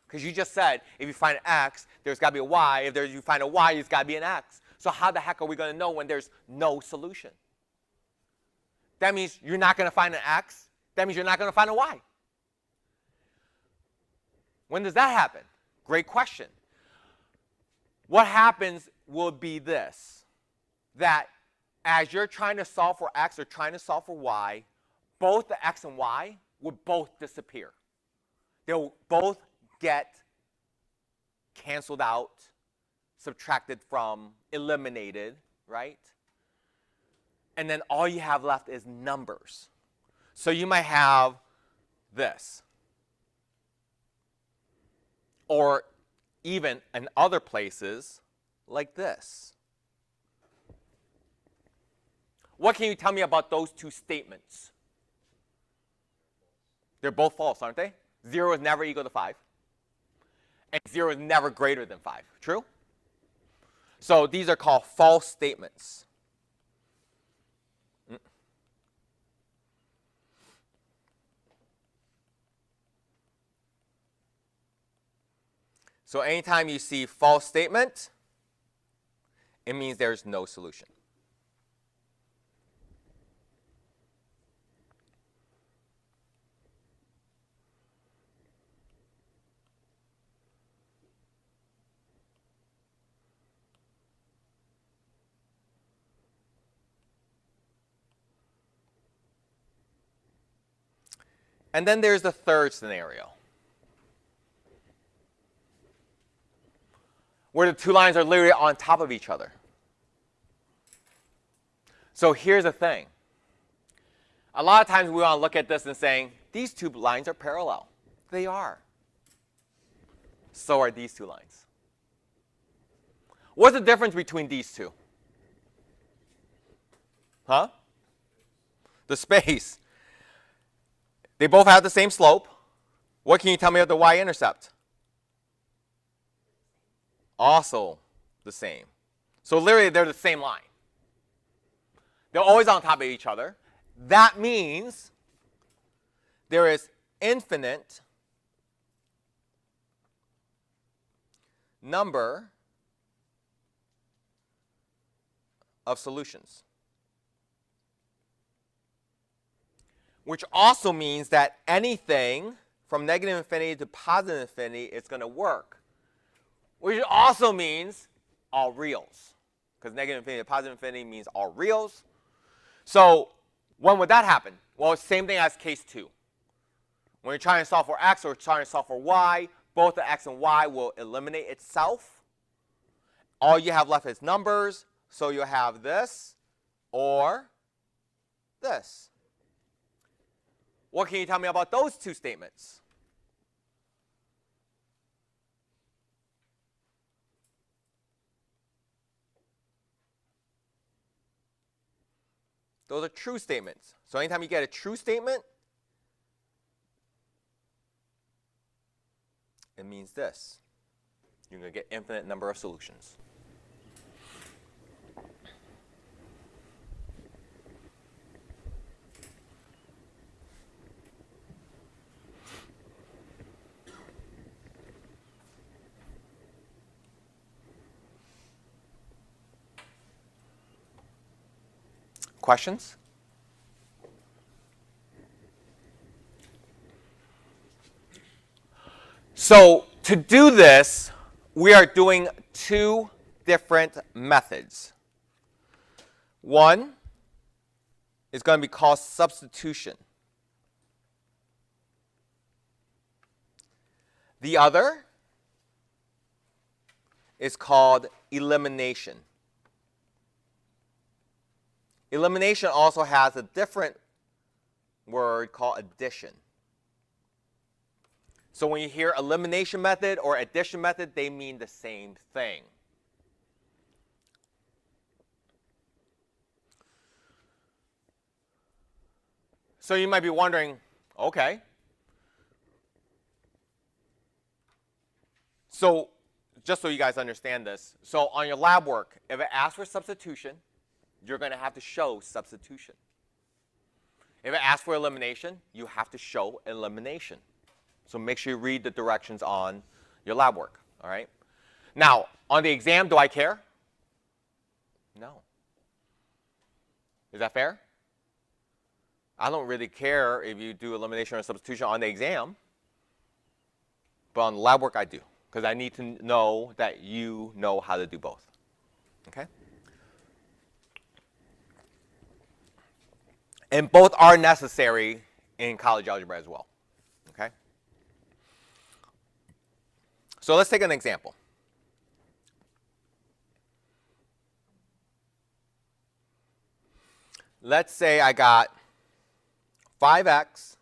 Because you just said, if you find an x, there's got to be a y. If you find a y, there's got to be an x. So how the heck are we going to know when there's no solution? That means you're not going to find an x. That means you're not going to find a y. When does that happen? Great question. What happens will be this, that as you're trying to solve for x or trying to solve for y, both the x and y will both disappear. They'll both get canceled out, subtracted from, eliminated, right? And then all you have left is numbers. So you might have this. Or even in other places, like this. What can you tell me about those two statements? They're both false, aren't they? 0 is never equal to 5. And 0 is never greater than 5. True? So these are called false statements. So anytime you see false statement, it means there's no solution. And then there's the third scenario, where the two lines are literally on top of each other. So here's the thing. A lot of times we want to look at this and saying, these two lines are parallel. They are. So are these two lines. What's the difference between these two? Huh? The space. They both have the same slope. What can you tell me of the y-intercept? Also the same. So literally they're the same line. They're always on top of each other. That means there is infinite number of solutions. Which also means that anything from negative infinity to positive infinity is going to work. Which also means all reals. Because negative infinity to positive infinity means all reals. So when would that happen? Well, same thing as case 2. When you're trying to solve for x or trying to solve for y, both the x and y will eliminate itself. All you have left is numbers. So you have this or this. What can you tell me about those two statements? Those are true statements. So anytime you get a true statement, it means this. You're going to get infinite number of solutions. Questions? So to do this, we are doing two different methods. One is going to be called substitution. The other is called elimination. Elimination also has a different word called addition. So when you hear elimination method or addition method, they mean the same thing. So you might be wondering, okay, so just so you guys understand this, so on your lab work, if it asks for substitution, you're going to have to show substitution. If it asks for elimination, you have to show elimination. So make sure you read the directions on your lab work, all right? Now, on the exam, do I care? No. Is that fair? I don't really care if you do elimination or substitution on the exam, but on the lab work, I do, because I need to know that you know how to do both, okay? And both are necessary in college algebra as well, okay? So let's take an example. Let's say I got 5x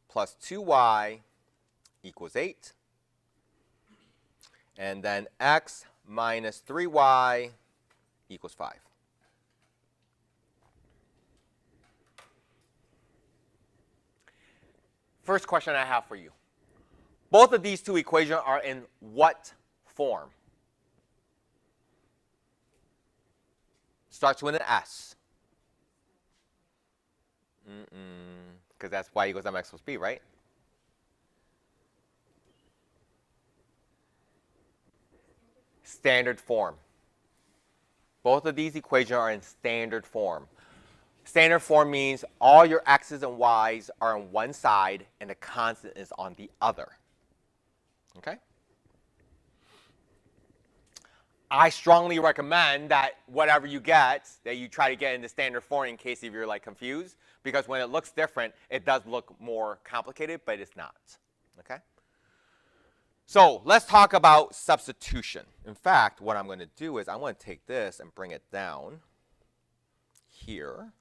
plus 2y equals 8. And then x minus 3y equals 5. First question I have for you. Both of these two equations are in what form? Starts with an S. Because that's y equals mx plus b, right? Standard form. Both of these equations are in standard form. Standard form means all your x's and y's are on one side and the constant is on the other. Okay? I strongly recommend that whatever you get, that you try to get into standard form in case if you're like confused, because when it looks different, it does look more complicated, but it's not. Okay? So let's talk about substitution. In fact, what I'm going to do is I'm going to take this and bring it down here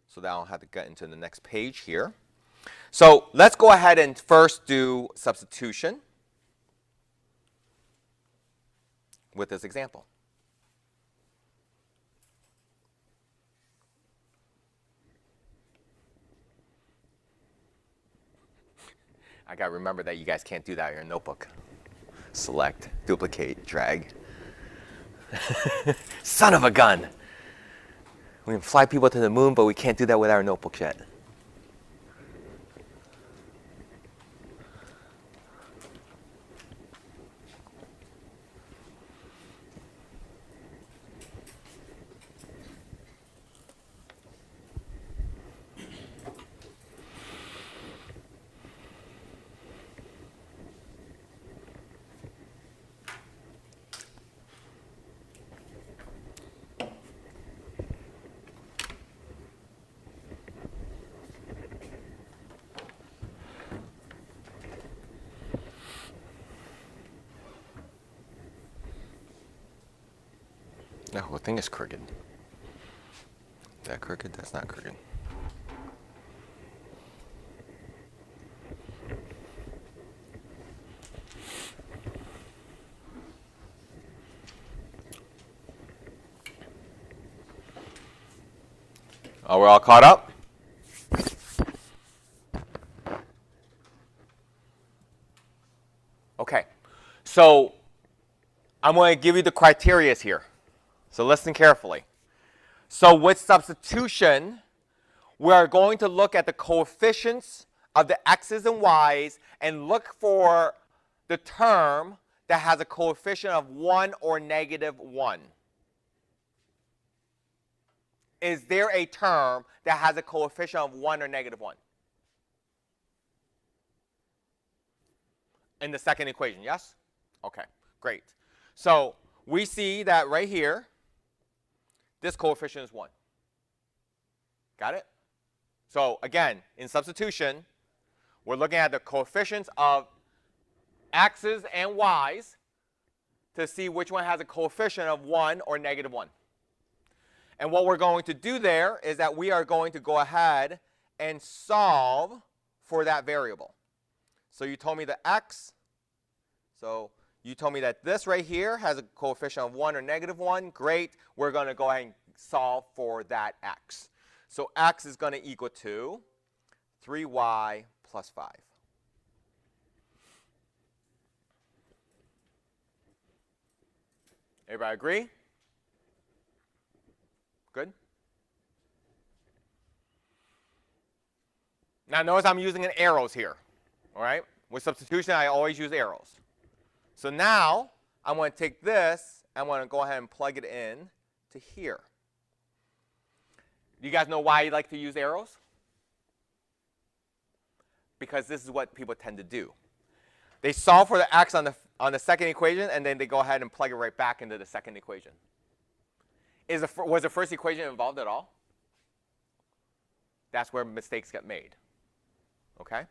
so that I don't have to get into the next page here. So let's go ahead and first do substitution with this example. I got to remember that you guys can't do that in your notebook. Select, duplicate, drag. Son of a gun. We can fly people to the moon, but we can't do that with our notebooks yet. No, the thing is crooked. Is that crooked? That's not crooked. Oh, we're all caught up? Okay. So I'm going to give you the criteria here. So listen carefully. So with substitution, we're going to look at the coefficients of the x's and y's and look for the term that has a coefficient of 1 or negative 1. is there a term that has a coefficient of 1 or negative 1? In the second equation, yes? Okay, great. So we see that right here, this coefficient is 1. Got it? So again, in substitution, we're looking at the coefficients of x's and y's to see which one has a coefficient of 1 or negative 1. And what we're going to do there is that we are going to go ahead and solve for that variable. So you told me the x. So you told me that this right here has a coefficient of 1 or negative 1. Great. We're going to go ahead and solve for that x. So x is going to equal to 3y plus 5. Everybody agree? Good? Now notice I'm using an arrows here. All right? With substitution, I always use arrows. So now I'm going to take this, I'm going to go ahead and plug it in to here. Do you guys know why you like to use arrows? Because this is what people tend to do. They solve for the x on the second equation, and then they go ahead and plug it right back into the second equation. Was the first equation involved at all? That's where mistakes get made. Okay?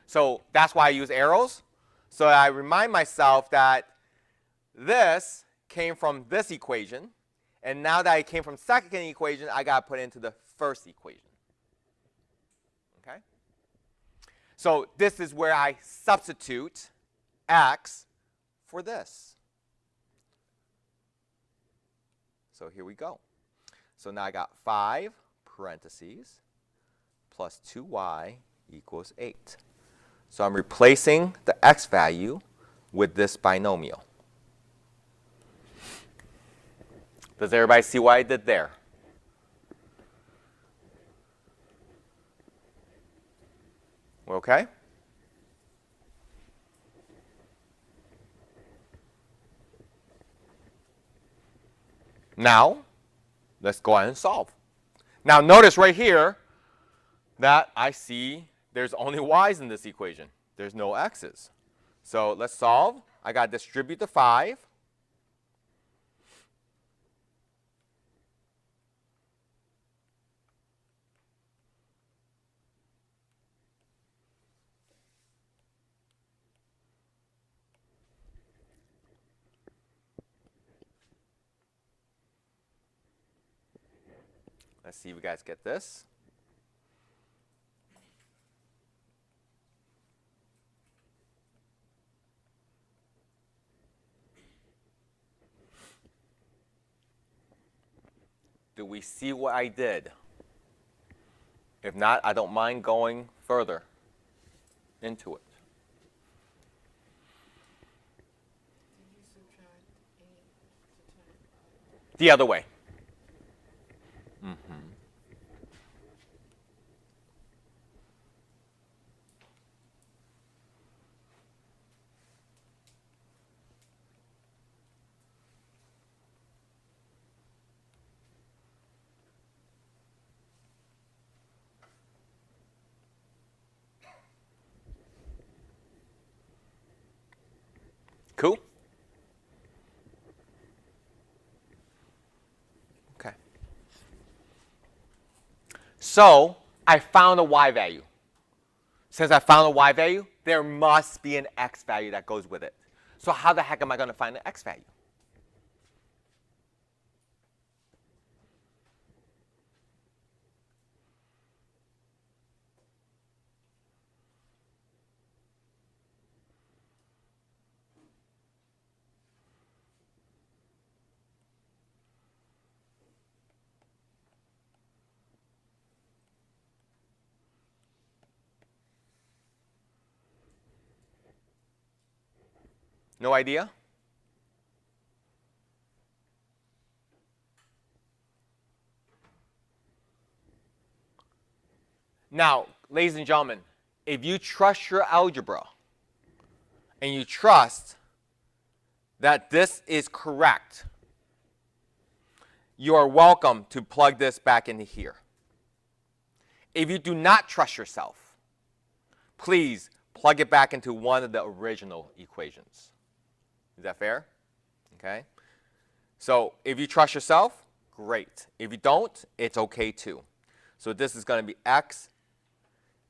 So that's why I use arrows. So I remind myself that this came from this equation, and now that it came from second equation, I got to put it into the first equation. Okay? So this is where I substitute x for this. So here we go. So now I got 5 parentheses plus 2y equals 8. So I'm replacing the x value with this binomial. Does everybody see what I did there? Okay? Now, let's go ahead and solve. Now, notice right here that I see there's only y's in this equation. There's no x's. So let's solve. I got to distribute the 5. Let's see if you guys get this. Do we see what I did? If not, I don't mind going further into it. Did you subtract 8 to 10? The other way. Cool? Okay. So I found a y value. Since I found a y value, there must be an x value that goes with it. So how the heck am I going to find an x value? No idea? Now, ladies and gentlemen, if you trust your algebra and you trust that this is correct, you are welcome to plug this back into here. If you do not trust yourself, please plug it back into one of the original equations. Is that fair? Okay. So if you trust yourself, great. If you don't, it's okay too. So this is going to be x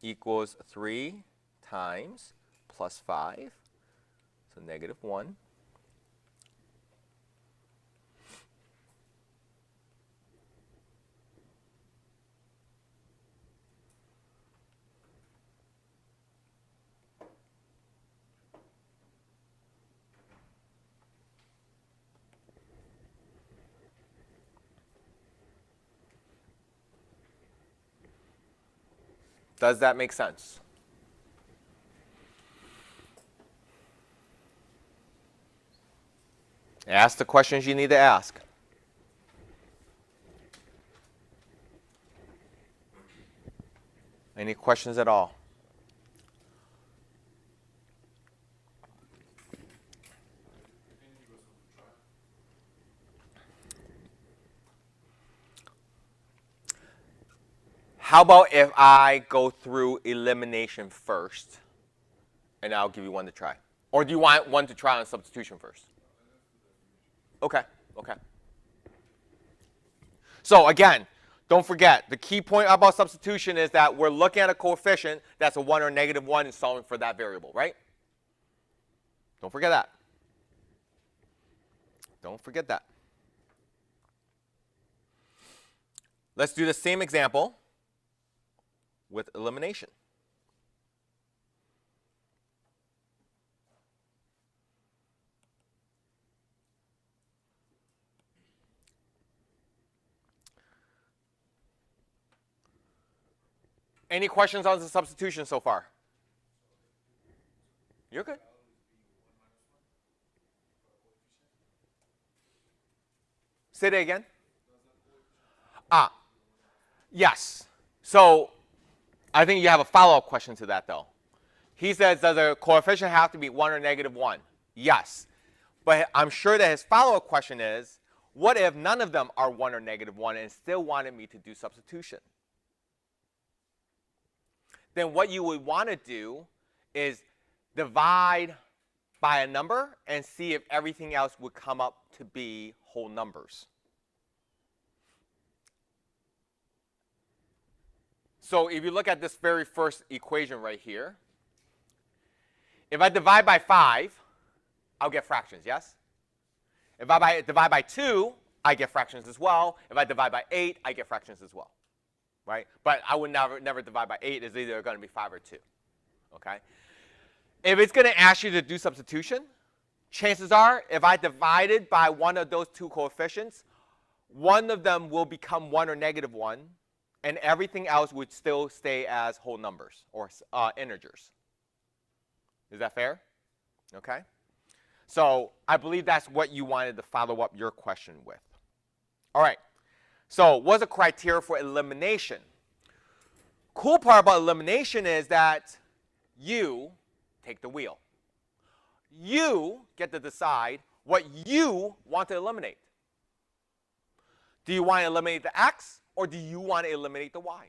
equals 3 times plus 5, so negative 1. Does that make sense? Ask the questions you need to ask. Any questions at all? How about if I go through elimination first, and I'll give you one to try? Or do you want one to try on substitution first? Okay, okay. So again, don't forget, the key point about substitution is that we're looking at a coefficient that's a 1 or negative 1 and solving for that variable, right? Don't forget that. Don't forget that. Let's do the same example with elimination. Any questions on the substitution so far? You're good. Say that again. Yes. So I think you have a follow-up question to that, though. He says, does the coefficient have to be 1 or negative 1? Yes. But I'm sure that his follow-up question is, what if none of them are 1 or negative 1 and still wanted me to do substitution? Then what you would want to do is divide by a number and see if everything else would come up to be whole numbers. So if you look at this very first equation right here, if I divide by 5, I'll get fractions, yes? If I divide by 2, I get fractions as well. If I divide by 8, I get fractions as well, right? But I would never divide by 8. It's either going to be 5 or 2, okay? If it's going to ask you to do substitution, chances are if I divided by one of those two coefficients, one of them will become 1 or negative 1, and everything else would still stay as whole numbers or integers. Is that fair? Okay. So I believe that's what you wanted to follow up your question with. All right. So what's the criteria for elimination? Cool part about elimination is that you take the wheel. You get to decide what you want to eliminate. Do you want to eliminate the x, or do you want to eliminate the y?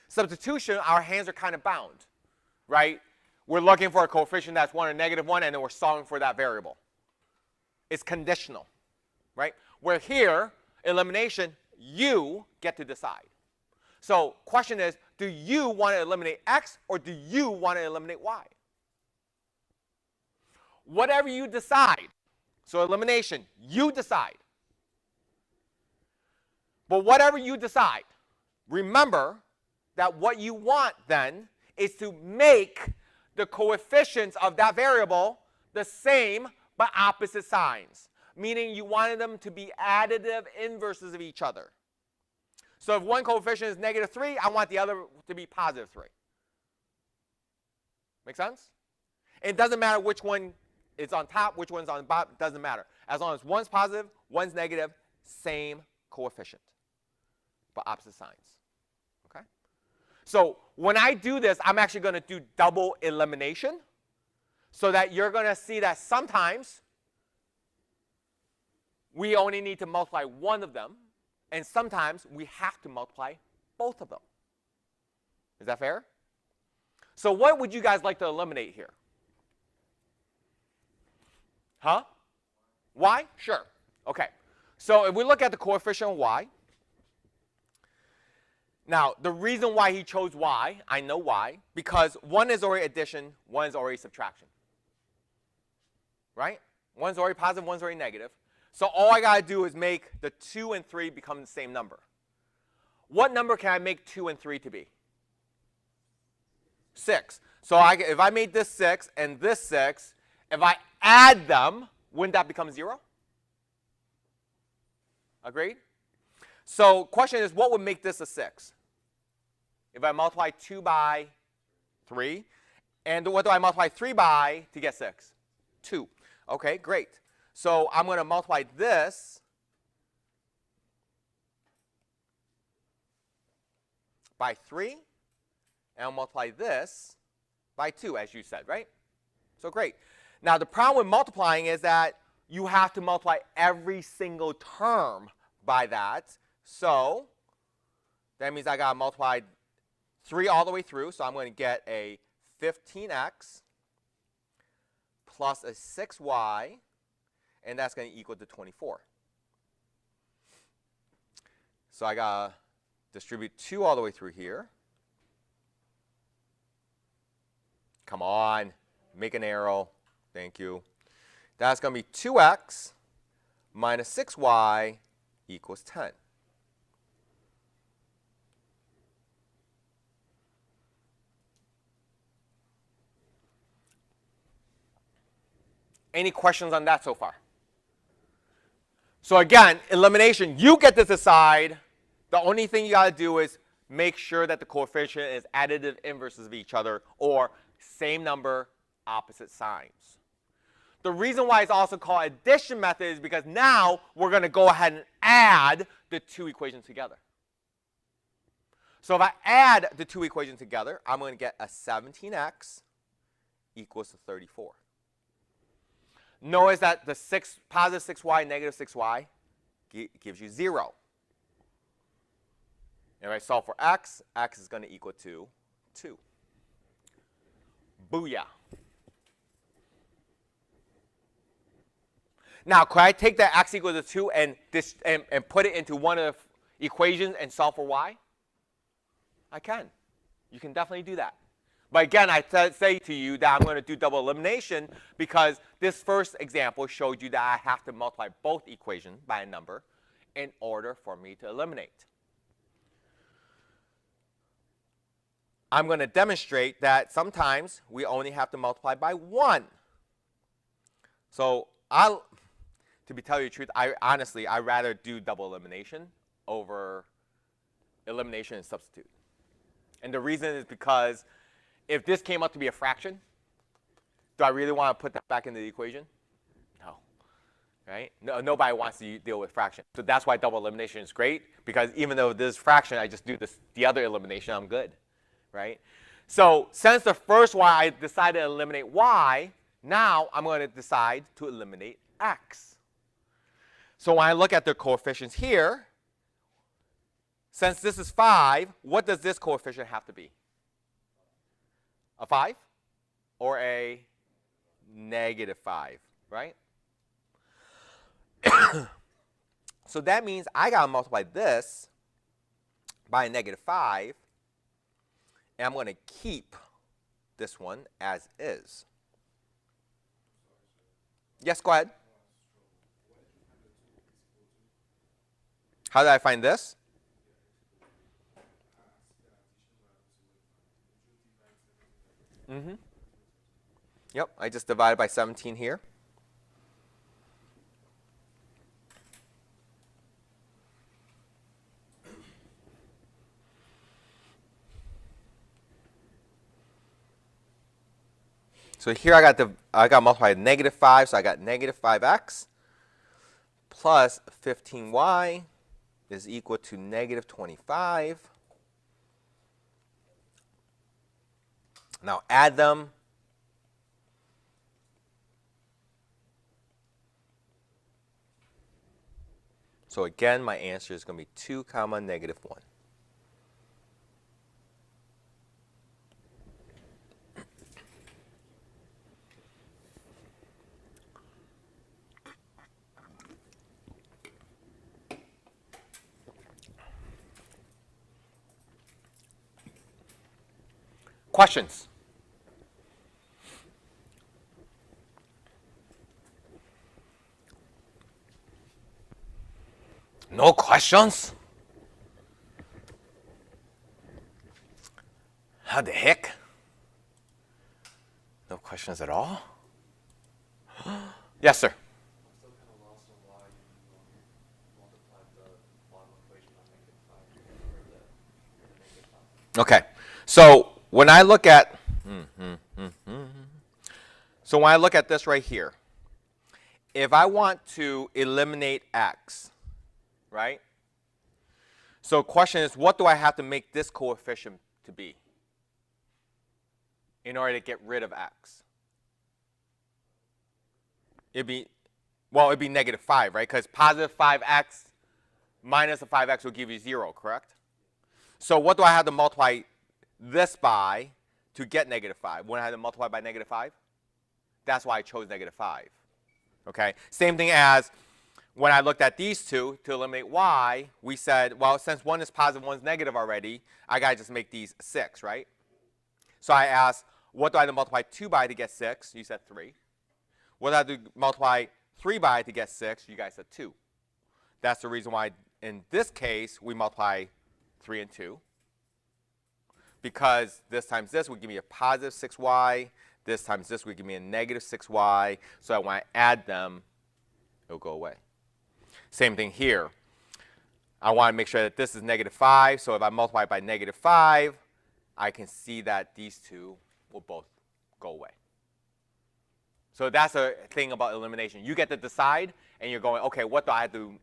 Substitution, our hands are kind of bound, right? We're looking for a coefficient that's 1 or negative 1, and then we're solving for that variable. It's conditional, right? Where here, elimination, you get to decide. So question is, do you want to eliminate x, or do you want to eliminate y? Whatever you decide, so elimination, you decide. But whatever you decide, remember that what you want then is to make the coefficients of that variable the same but opposite signs, meaning you wanted them to be additive inverses of each other. So if one coefficient is negative 3, I want the other to be positive 3. Make sense? It doesn't matter which one is on top, which one's on the bottom, it doesn't matter. As long as one's positive, one's negative, same coefficient, but opposite signs. Okay? So when I do this, I'm actually going to do double elimination so that you're going to see that sometimes we only need to multiply one of them, and sometimes we have to multiply both of them. Is that fair? So what would you guys like to eliminate here? Huh? Y? Sure. Okay. So if we look at the coefficient of y, now the reason why he chose y, I know why, because one is already addition, one is already subtraction. Right? One's already positive, one's already negative. So all I got to do is make the 2 and 3 become the same number. What number can I make 2 and 3 to be? 6. So if I made this 6 and this 6, if I add them, wouldn't that become 0? Agreed? So question is, what would make this a 6? If I multiply 2 by 3, and what do I multiply 3 by to get 6? 2. Okay, great. So I'm going to multiply this by 3, and I'll multiply this by 2, as you said, right? So great. Now the problem with multiplying is that you have to multiply every single term by that. So that means I got to multiply 3 all the way through. So I'm going to get a 15x plus a 6y, and that's going to equal to 24. So I got to distribute 2 all the way through here. Come on, make an arrow. Thank you. That's going to be 2x minus 6y equals 10. Any questions on that so far? So again, elimination, you get to decide. The only thing you got to do is make sure that the coefficient is additive inverses of each other, or same number, opposite signs. The reason why it's also called addition method is because now we're going to go ahead and add the two equations together. So if I add the two equations together, I'm going to get a 17x equals to 34. Notice that the positive 6y, negative 6y gives you 0. And if I solve for x, x is going to equal to 2. Booyah. Now, could I take that x equals to 2 and put it into one of the equations and solve for y? I can. You can definitely do that. But again, I say to you that I'm going to do double elimination because this first example showed you that I have to multiply both equations by a number in order for me to eliminate. I'm going to demonstrate that sometimes we only have to multiply by 1. So to tell you the truth, honestly, I'd rather do double elimination over elimination and substitute. And the reason is because if this came up to be a fraction, do I really want to put that back into the equation? No. Right? No, nobody wants to deal with fraction. So that's why double elimination is great, because even though this is fraction, I just do the other elimination, I'm good. Right? So since the first one I decided to eliminate y, now I'm going to decide to eliminate x. So when I look at the coefficients here, since this is 5, what does this coefficient have to be? A 5 or a negative 5, right? So that means I got to multiply this by a negative 5, and I'm going to keep this one as is. Yes, go ahead. How did I find this? Yep, I just divided by 17 here. So here I got multiplied negative 5, so I got negative 5x plus 15y is equal to negative 25. Now add them. So again, my answer is going to be 2 comma negative 1. Questions? No questions? How the heck? No questions at all? Yes, sir. I'm still kind of lost on why you multiplied the bottom equation by -5 or the -5. Okay. So when I look at this right here, if I want to eliminate x, right? So question is, what do I have to make this coefficient to be in order to get rid of x? It'd be -5, right? Because positive 5x minus a 5x will give you 0, correct? So what do I have to multiply this by to get -5? When I have to multiply by -5? That's why I chose -5. Okay? Same thing as when I looked at these two to eliminate y, we said, well, since one is positive, one's negative already, I got to just make these 6, right? So I asked, what do I have to multiply 2 by to get 6? You said 3. What do I have to multiply 3 by to get 6? You guys said 2. That's the reason why in this case we multiply 3 and 2. Because this times this would give me a positive 6y. This times this would give me a negative 6y. So when I add them, it'll go away. Same thing here. I want to make sure that this is -5. So if I multiply by -5, I can see that these two will both go away. So that's a thing about elimination. You get to decide, and you're going, okay, what do I have to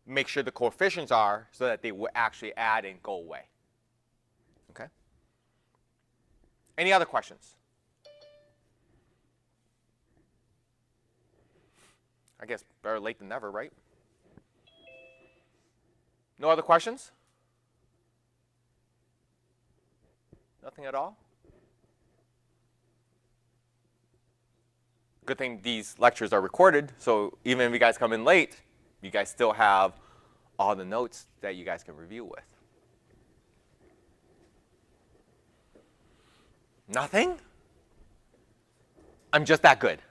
make sure the coefficients are so that they will actually add and go away? Okay? Any other questions? I guess better late than never, right? No other questions? Nothing at all? Good thing these lectures are recorded, so even if you guys come in late, you guys still have all the notes that you guys can review with. Nothing? I'm just that good.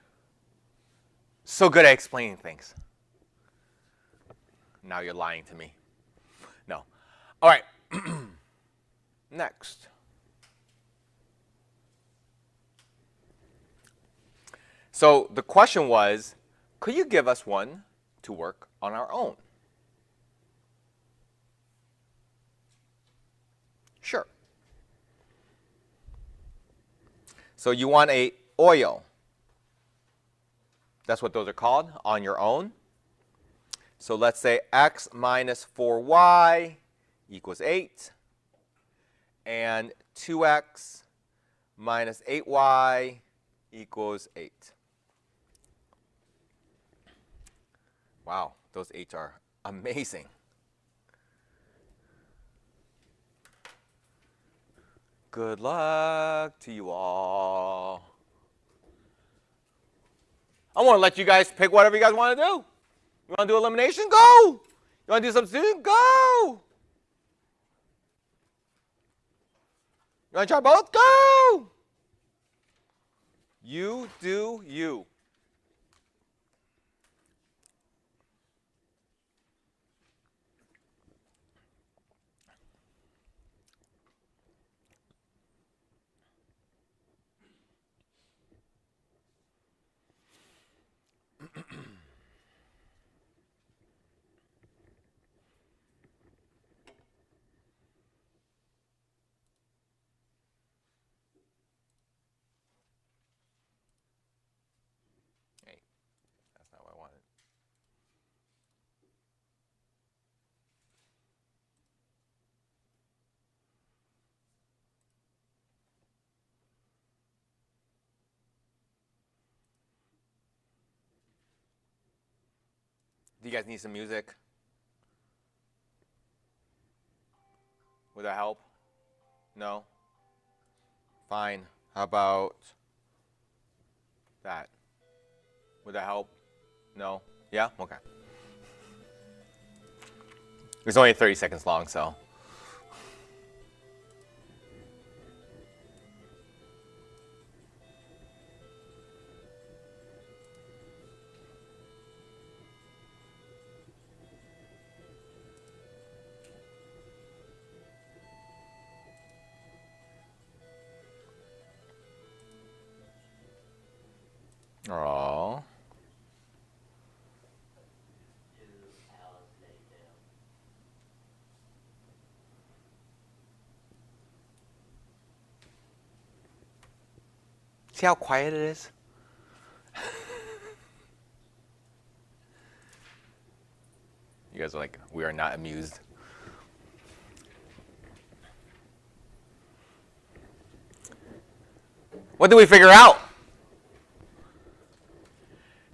So good at explaining things. Now you're lying to me. No. All right. Next. So the question was, could you give us one to work on our own? Sure. So you want a oil. That's what those are called, on your own. So let's say x minus 4y equals 8. And 2x minus 8y equals 8. Wow, those 8s are amazing. Good luck to you all. I want to let you guys pick whatever you guys want to do. You want to do elimination? Go. You want to do substitution? Go. You want to try both? Go. You do you. Hey, that's not what I wanted. Do you guys need some music? Would that help? No? Fine. How about that? Would that help? No? Yeah? Okay. It's only 30 seconds long, so. Oh. 2 hours later. See how quiet it is? You guys are like, we are not amused. What did we figure out?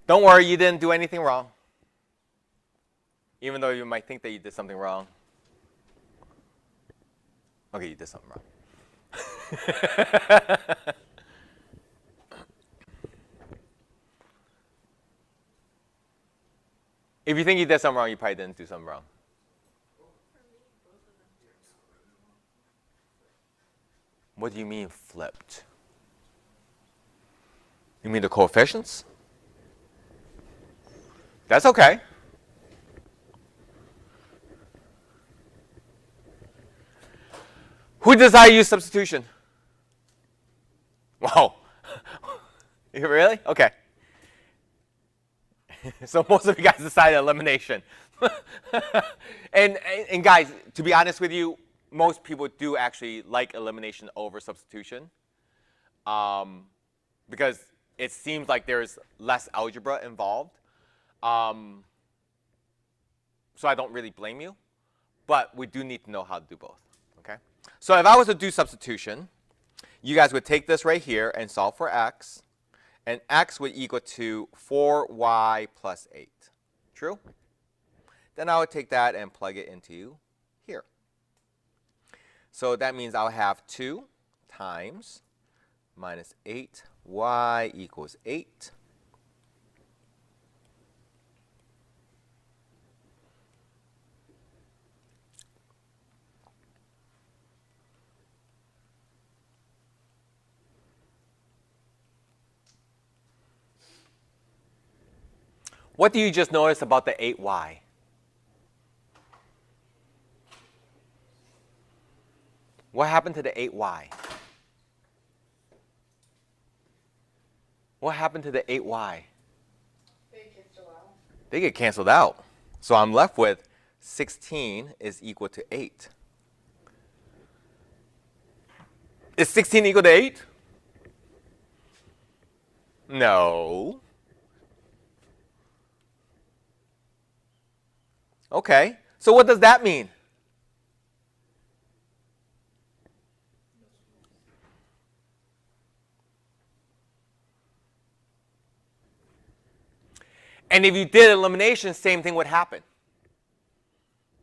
Don't worry, you didn't do anything wrong. Even though you might think that you did something wrong. Okay, you did something wrong. If you think you did something wrong, you probably didn't do something wrong. What do you mean flipped? You mean the coefficients? That's okay. Who decided to use substitution? Whoa. Really? Okay. So most of you guys decided elimination. and guys, to be honest with you, most people do actually like elimination over substitution. Because it seems like there's less algebra involved. So I don't really blame you. But we do need to know how to do both. Okay? So if I was to do substitution, you guys would take this right here and solve for x. And x would equal to 4y plus 8. True? Then I would take that and plug it into here. So that means I'll have 2 times minus 8y equals 8. What do you just notice about the 8y? What happened to the 8y? What happened to the 8y? They get canceled out. So I'm left with 16 is equal to 8. Is 16 equal to 8? No. Okay, so what does that mean? And if you did elimination, same thing would happen.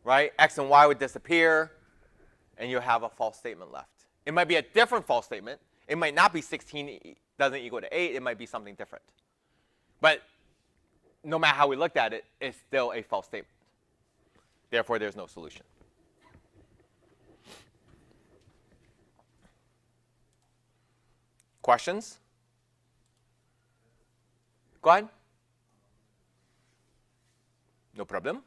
Right? X and Y would disappear, and you'll have a false statement left. It might be a different false statement. It might not be 16 doesn't equal to 8. It might be something different. But no matter how we looked at it, it's still a false statement. Therefore, there's no solution. Questions? Go ahead. No problem.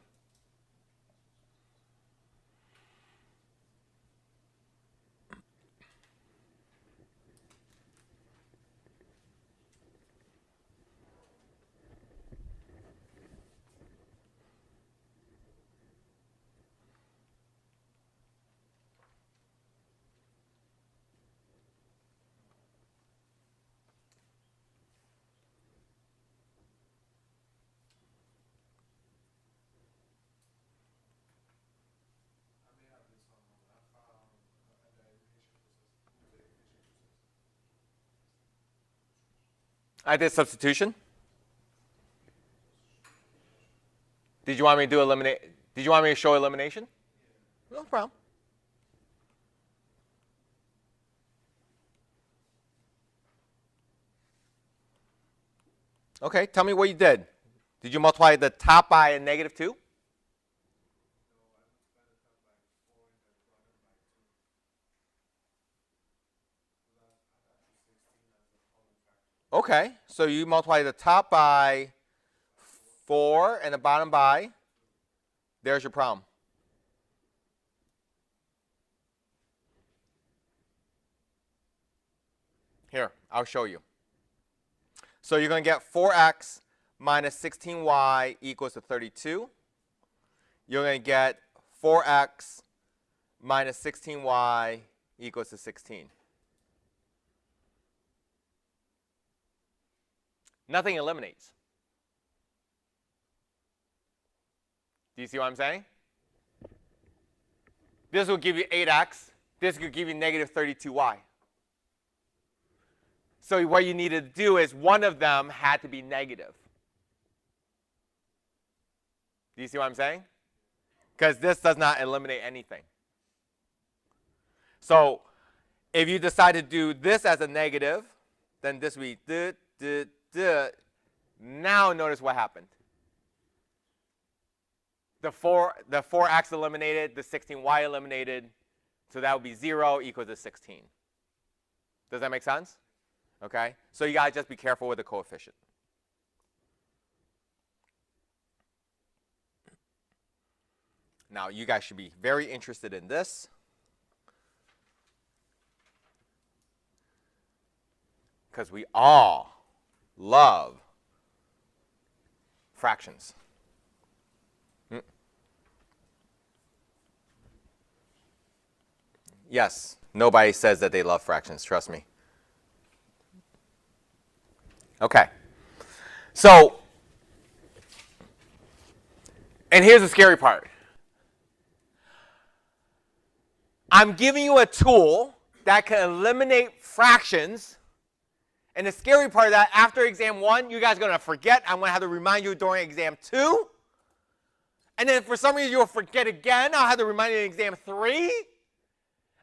I did substitution. Did you want me to do eliminate? Did you want me to show elimination? No problem. Okay, tell me what you did. Did you multiply the top by a negative 2? Okay, so you multiply the top by 4 and the bottom by, there's your problem. Here, I'll show you. So you're going to get 4x minus 16y equals to 32. You're going to get 4x minus 16y equals to 16. Nothing eliminates. Do you see what I'm saying? This will give you 8x. This could give you negative 32y. So what you need to do is one of them had to be negative. Do you see what I'm saying? Because this does not eliminate anything. So if you decide to do this as a negative, then this will be Now notice what happened. The 4x eliminated, the 16y eliminated, so that would be 0 equals to 16. Does that make sense? Okay, so you gotta just be careful with the coefficient. Now you guys should be very interested in this. Because we all love fractions. Yes, nobody says that they love fractions, trust me. Okay. So, and here's the scary part. I'm giving you a tool that can eliminate fractions. And the scary part of that, after exam 1, you guys are going to forget. I'm going to have to remind you during exam 2. And then for some reason you'll forget again. I'll have to remind you in exam 3.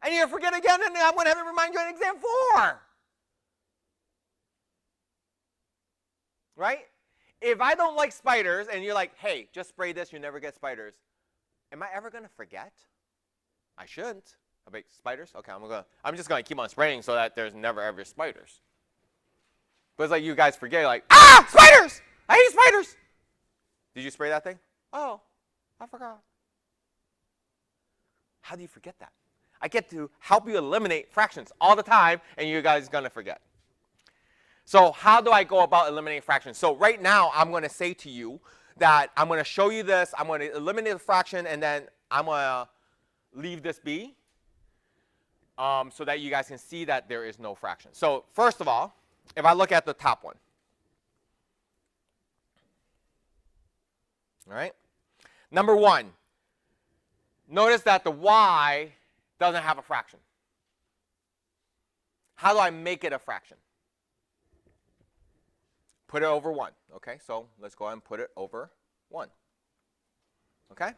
And you'll forget again, and I'm going to have to remind you in exam 4. Right? If I don't like spiders, and you're like, hey, just spray this, you never get spiders. Am I ever going to forget? I shouldn't. I make spiders? Okay, I'm just going to keep on spraying so that there's never ever spiders. But it's like you guys forget, you're like, ah, spiders! I hate spiders! Did you spray that thing? Oh, I forgot. How do you forget that? I get to help you eliminate fractions all the time, and you guys are going to forget. So how do I go about eliminating fractions? So right now, I'm going to say to you that I'm going to show you this. I'm going to eliminate the fraction, and then I'm going to leave this be so that you guys can see that there is no fraction. So first of all, if I look at the top one, all right? Number 1, notice that the y doesn't have a fraction. How do I make it a fraction? Put it over 1. Okay, so let's go ahead and put it over 1. Okay?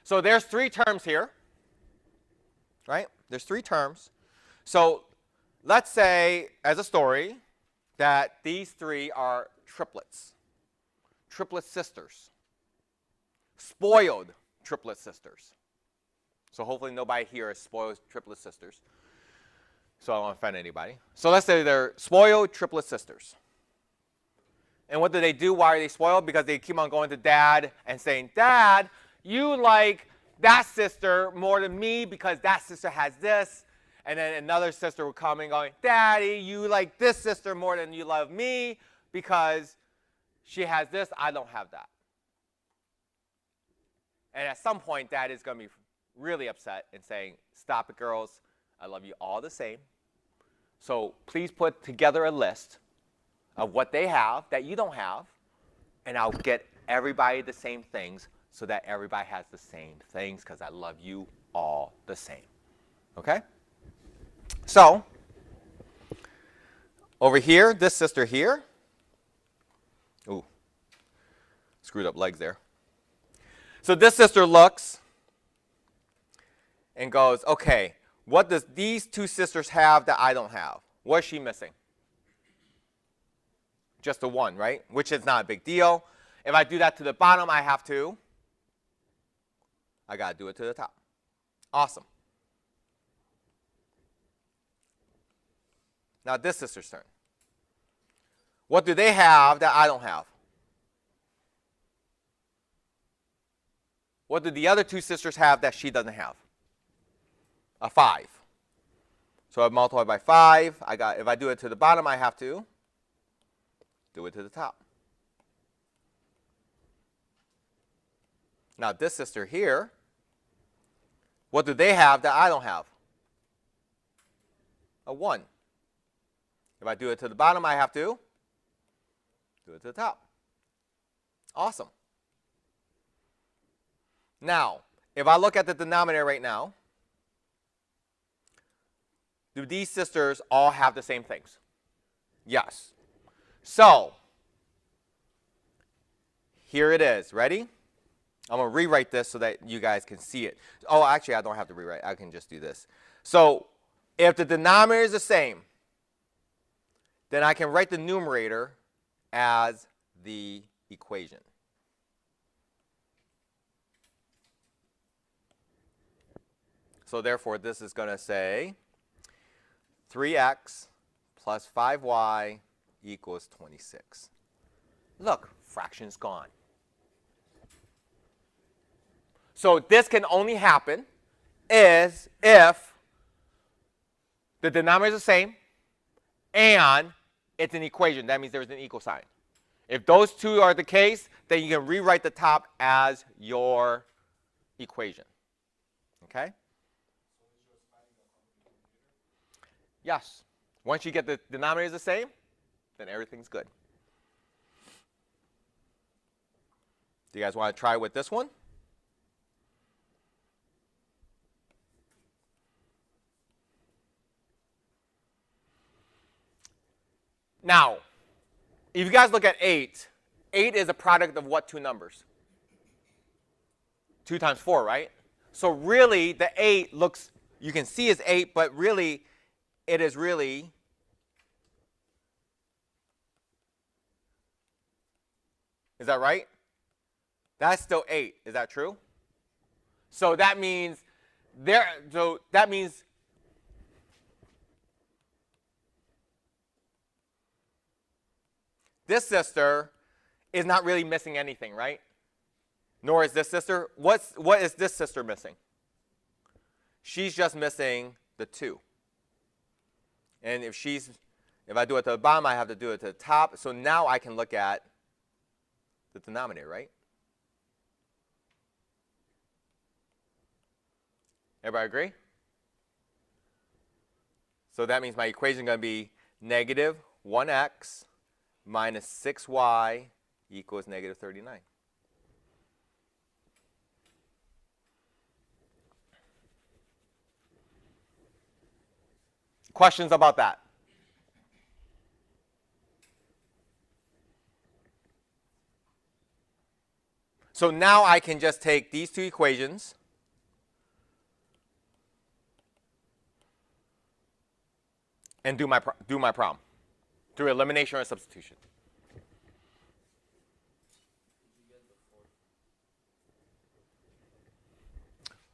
So there's 3 terms here, right? There's 3 terms. So let's say, as a story, that these 3 are triplets. Triplet sisters. Spoiled triplet sisters. So hopefully nobody here is spoiled triplet sisters. So I don't want to offend anybody. So let's say they're spoiled triplet sisters. And what do they do? Why are they spoiled? Because they keep on going to Dad and saying, Dad, you like that sister more than me because that sister has this. And then another sister will come and going, Daddy, you like this sister more than you love me because she has this, I don't have that. And at some point, Dad is going to be really upset and saying, stop it, girls. I love you all the same. So please put together a list of what they have that you don't have, and I'll get everybody the same things so that everybody has the same things because I love you all the same. Okay? So, over here, this sister here, ooh, screwed up legs there. So this sister looks and goes, okay, what does these 2 sisters have that I don't have? What is she missing? just a 1, right? Which is not a big deal. If I do that to the bottom, I got to do it to the top. Awesome. Now this sister's turn. What do they have that I don't have? What do the other two sisters have that she doesn't have? A 5. So I multiply by 5. If I do it to the bottom, I have to do it to the top. Now this sister here, what do they have that I don't have? A 1. If I do it to the bottom, I have to do it to the top. Awesome. Now, if I look at the denominator right now, do these sisters all have the same things? Yes. So, here it is. Ready? I'm going to rewrite this so that you guys can see it. Oh, actually, I don't have to rewrite. I can just do this. So, if the denominator is the same, then I can write the numerator as the equation. So therefore, this is going to say 3x plus 5y equals 26. Look, fraction's gone. So this can only happen if the denominator is the same and it's an equation. That means there's an equal sign. If those two are the case, then you can rewrite the top as your equation. Okay? Yes. Once you get the denominators the same, then everything's good. Do you guys want to try with this one? Now, if you guys look at 8, 8 is a product of what two numbers? 2 times 4, right? So really, the 8 looks, you can see is 8, but really, it is really is that right? That's still 8. Is that true? So that means this sister is not really missing anything, right? Nor is this sister. What is this sister missing? She's just missing the 2. And if I do it to the bottom, I have to do it to the top. So now I can look at the denominator, right? Everybody agree? So that means my equation is going to be negative 1x minus 6y equals negative 39. Questions about that? So now I can just take these two equations and do my problem through elimination or substitution.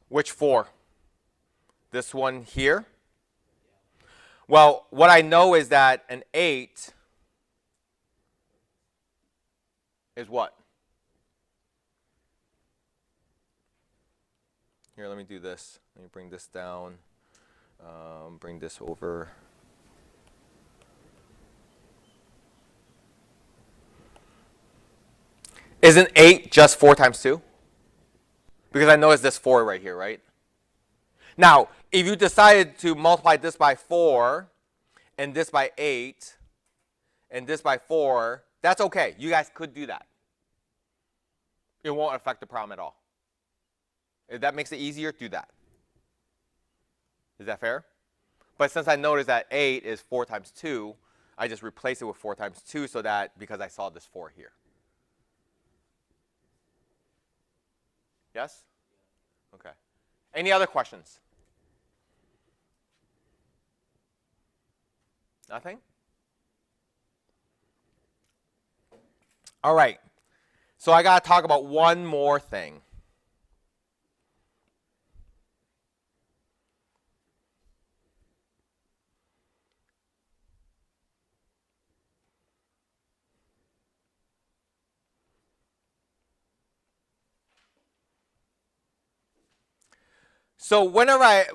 Which 4? This one here? Well, what I know is that an 8 is what? Here, let me do this. Let me bring this down. Bring this over. Isn't 8 just 4 times 2? Because I know it's this 4 right here, right? Now, if you decided to multiply this by 4, and this by 8, and this by 4, that's okay. You guys could do that. It won't affect the problem at all. If that makes it easier, do that. Is that fair? But since I noticed that 8 is 4 times 2, I just replace it with 4 times 2 so that, because I saw this 4 here. Yes? Okay. Any other questions? Nothing? All right. So I got to talk about one more thing. So when my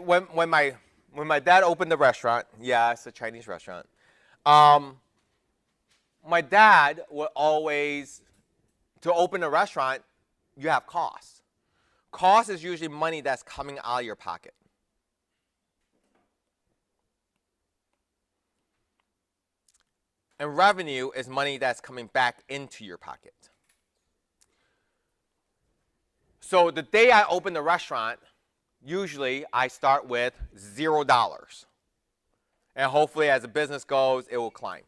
dad opened the restaurant, yeah, it's a Chinese restaurant. My dad would always, to open a restaurant, you have costs. Cost is usually money that's coming out of your pocket. And revenue is money that's coming back into your pocket. So the day I open the restaurant, usually I start with $0. And hopefully as the business goes, it will climb.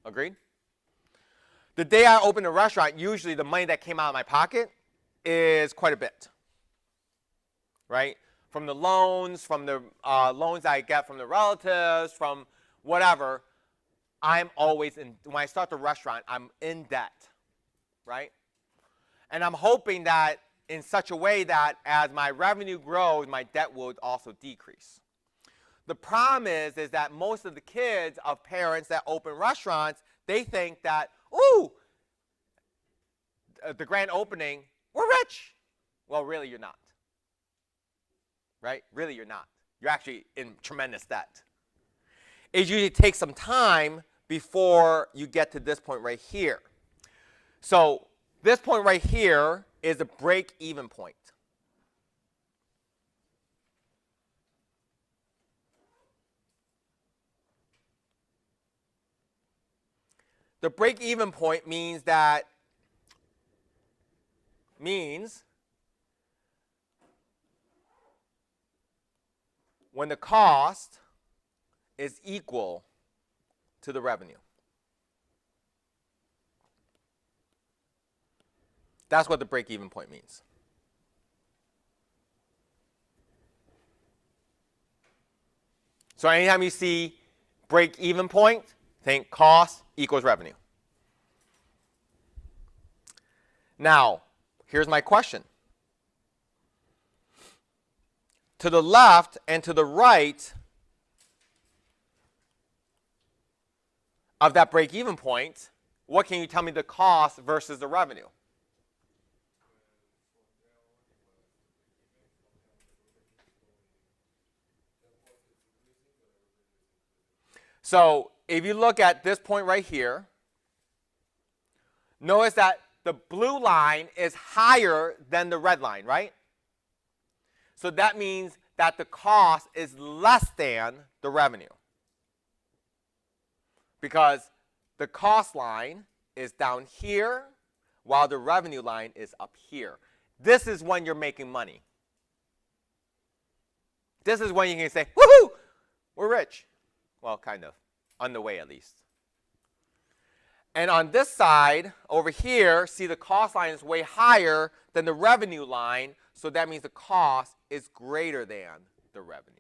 Agreed? The day I open the restaurant, usually the money that came out of my pocket is quite a bit. Right? From the loans, from the loans I get from the relatives, from whatever, I'm always in, when I start the restaurant, I'm in debt. Right? And I'm hoping that in such a way that as my revenue grows, my debt will also decrease. The problem is that most of the kids of parents that open restaurants, they think that, ooh, the grand opening, we're rich. Well, really, you're not. Right? Really, you're not. You're actually in tremendous debt. It usually takes some time before you get to this point right here. So this point right here is a break-even point. The break-even point means when the cost is equal to the revenue. That's what the break-even point means. So anytime you see break-even point, think cost equals revenue. Now, here's my question. To the left and to the right of that break-even point, what can you tell me the cost versus the revenue? So if you look at this point right here, notice that the blue line is higher than the red line, right? So that means that the cost is less than the revenue. Because the cost line is down here while the revenue line is up here. This is when you're making money. This is when you can say, woohoo, we're rich. Well, kind of. On the way, at least. And on this side, over here, see the cost line is way higher than the revenue line, so that means the cost is greater than the revenue.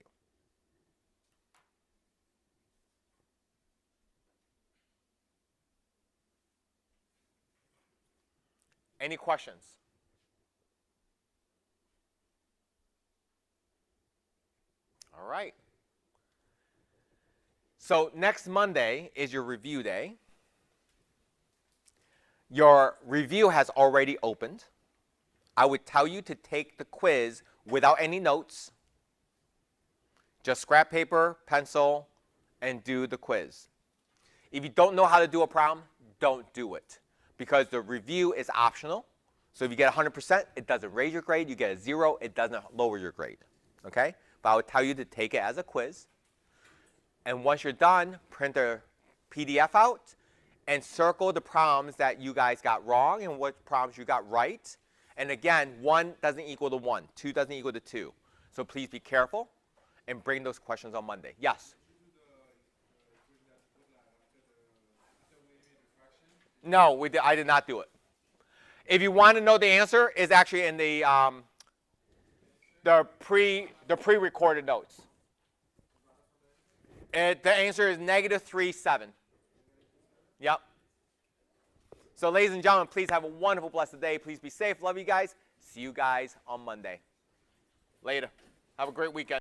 Any questions? All right. So next Monday is your review day. Your review has already opened. I would tell you to take the quiz without any notes. Just scrap paper, pencil, and do the quiz. If you don't know how to do a problem, don't do it. Because the review is optional. So if you get 100%, it doesn't raise your grade. You get a 0, it doesn't lower your grade. Okay? But I would tell you to take it as a quiz. And once you're done, print a PDF out and circle the problems that you guys got wrong and what problems you got right. And again, 1 doesn't equal to 1. 2 doesn't equal to 2. So please be careful and bring those questions on Monday. Yes? No, I did not do it. If you want to know the answer, it's actually in the pre-recorded notes. The answer is -3.7. Yep. So ladies and gentlemen, please have a wonderful, blessed day. Please be safe. Love you guys. See you guys on Monday. Later. Have a great weekend.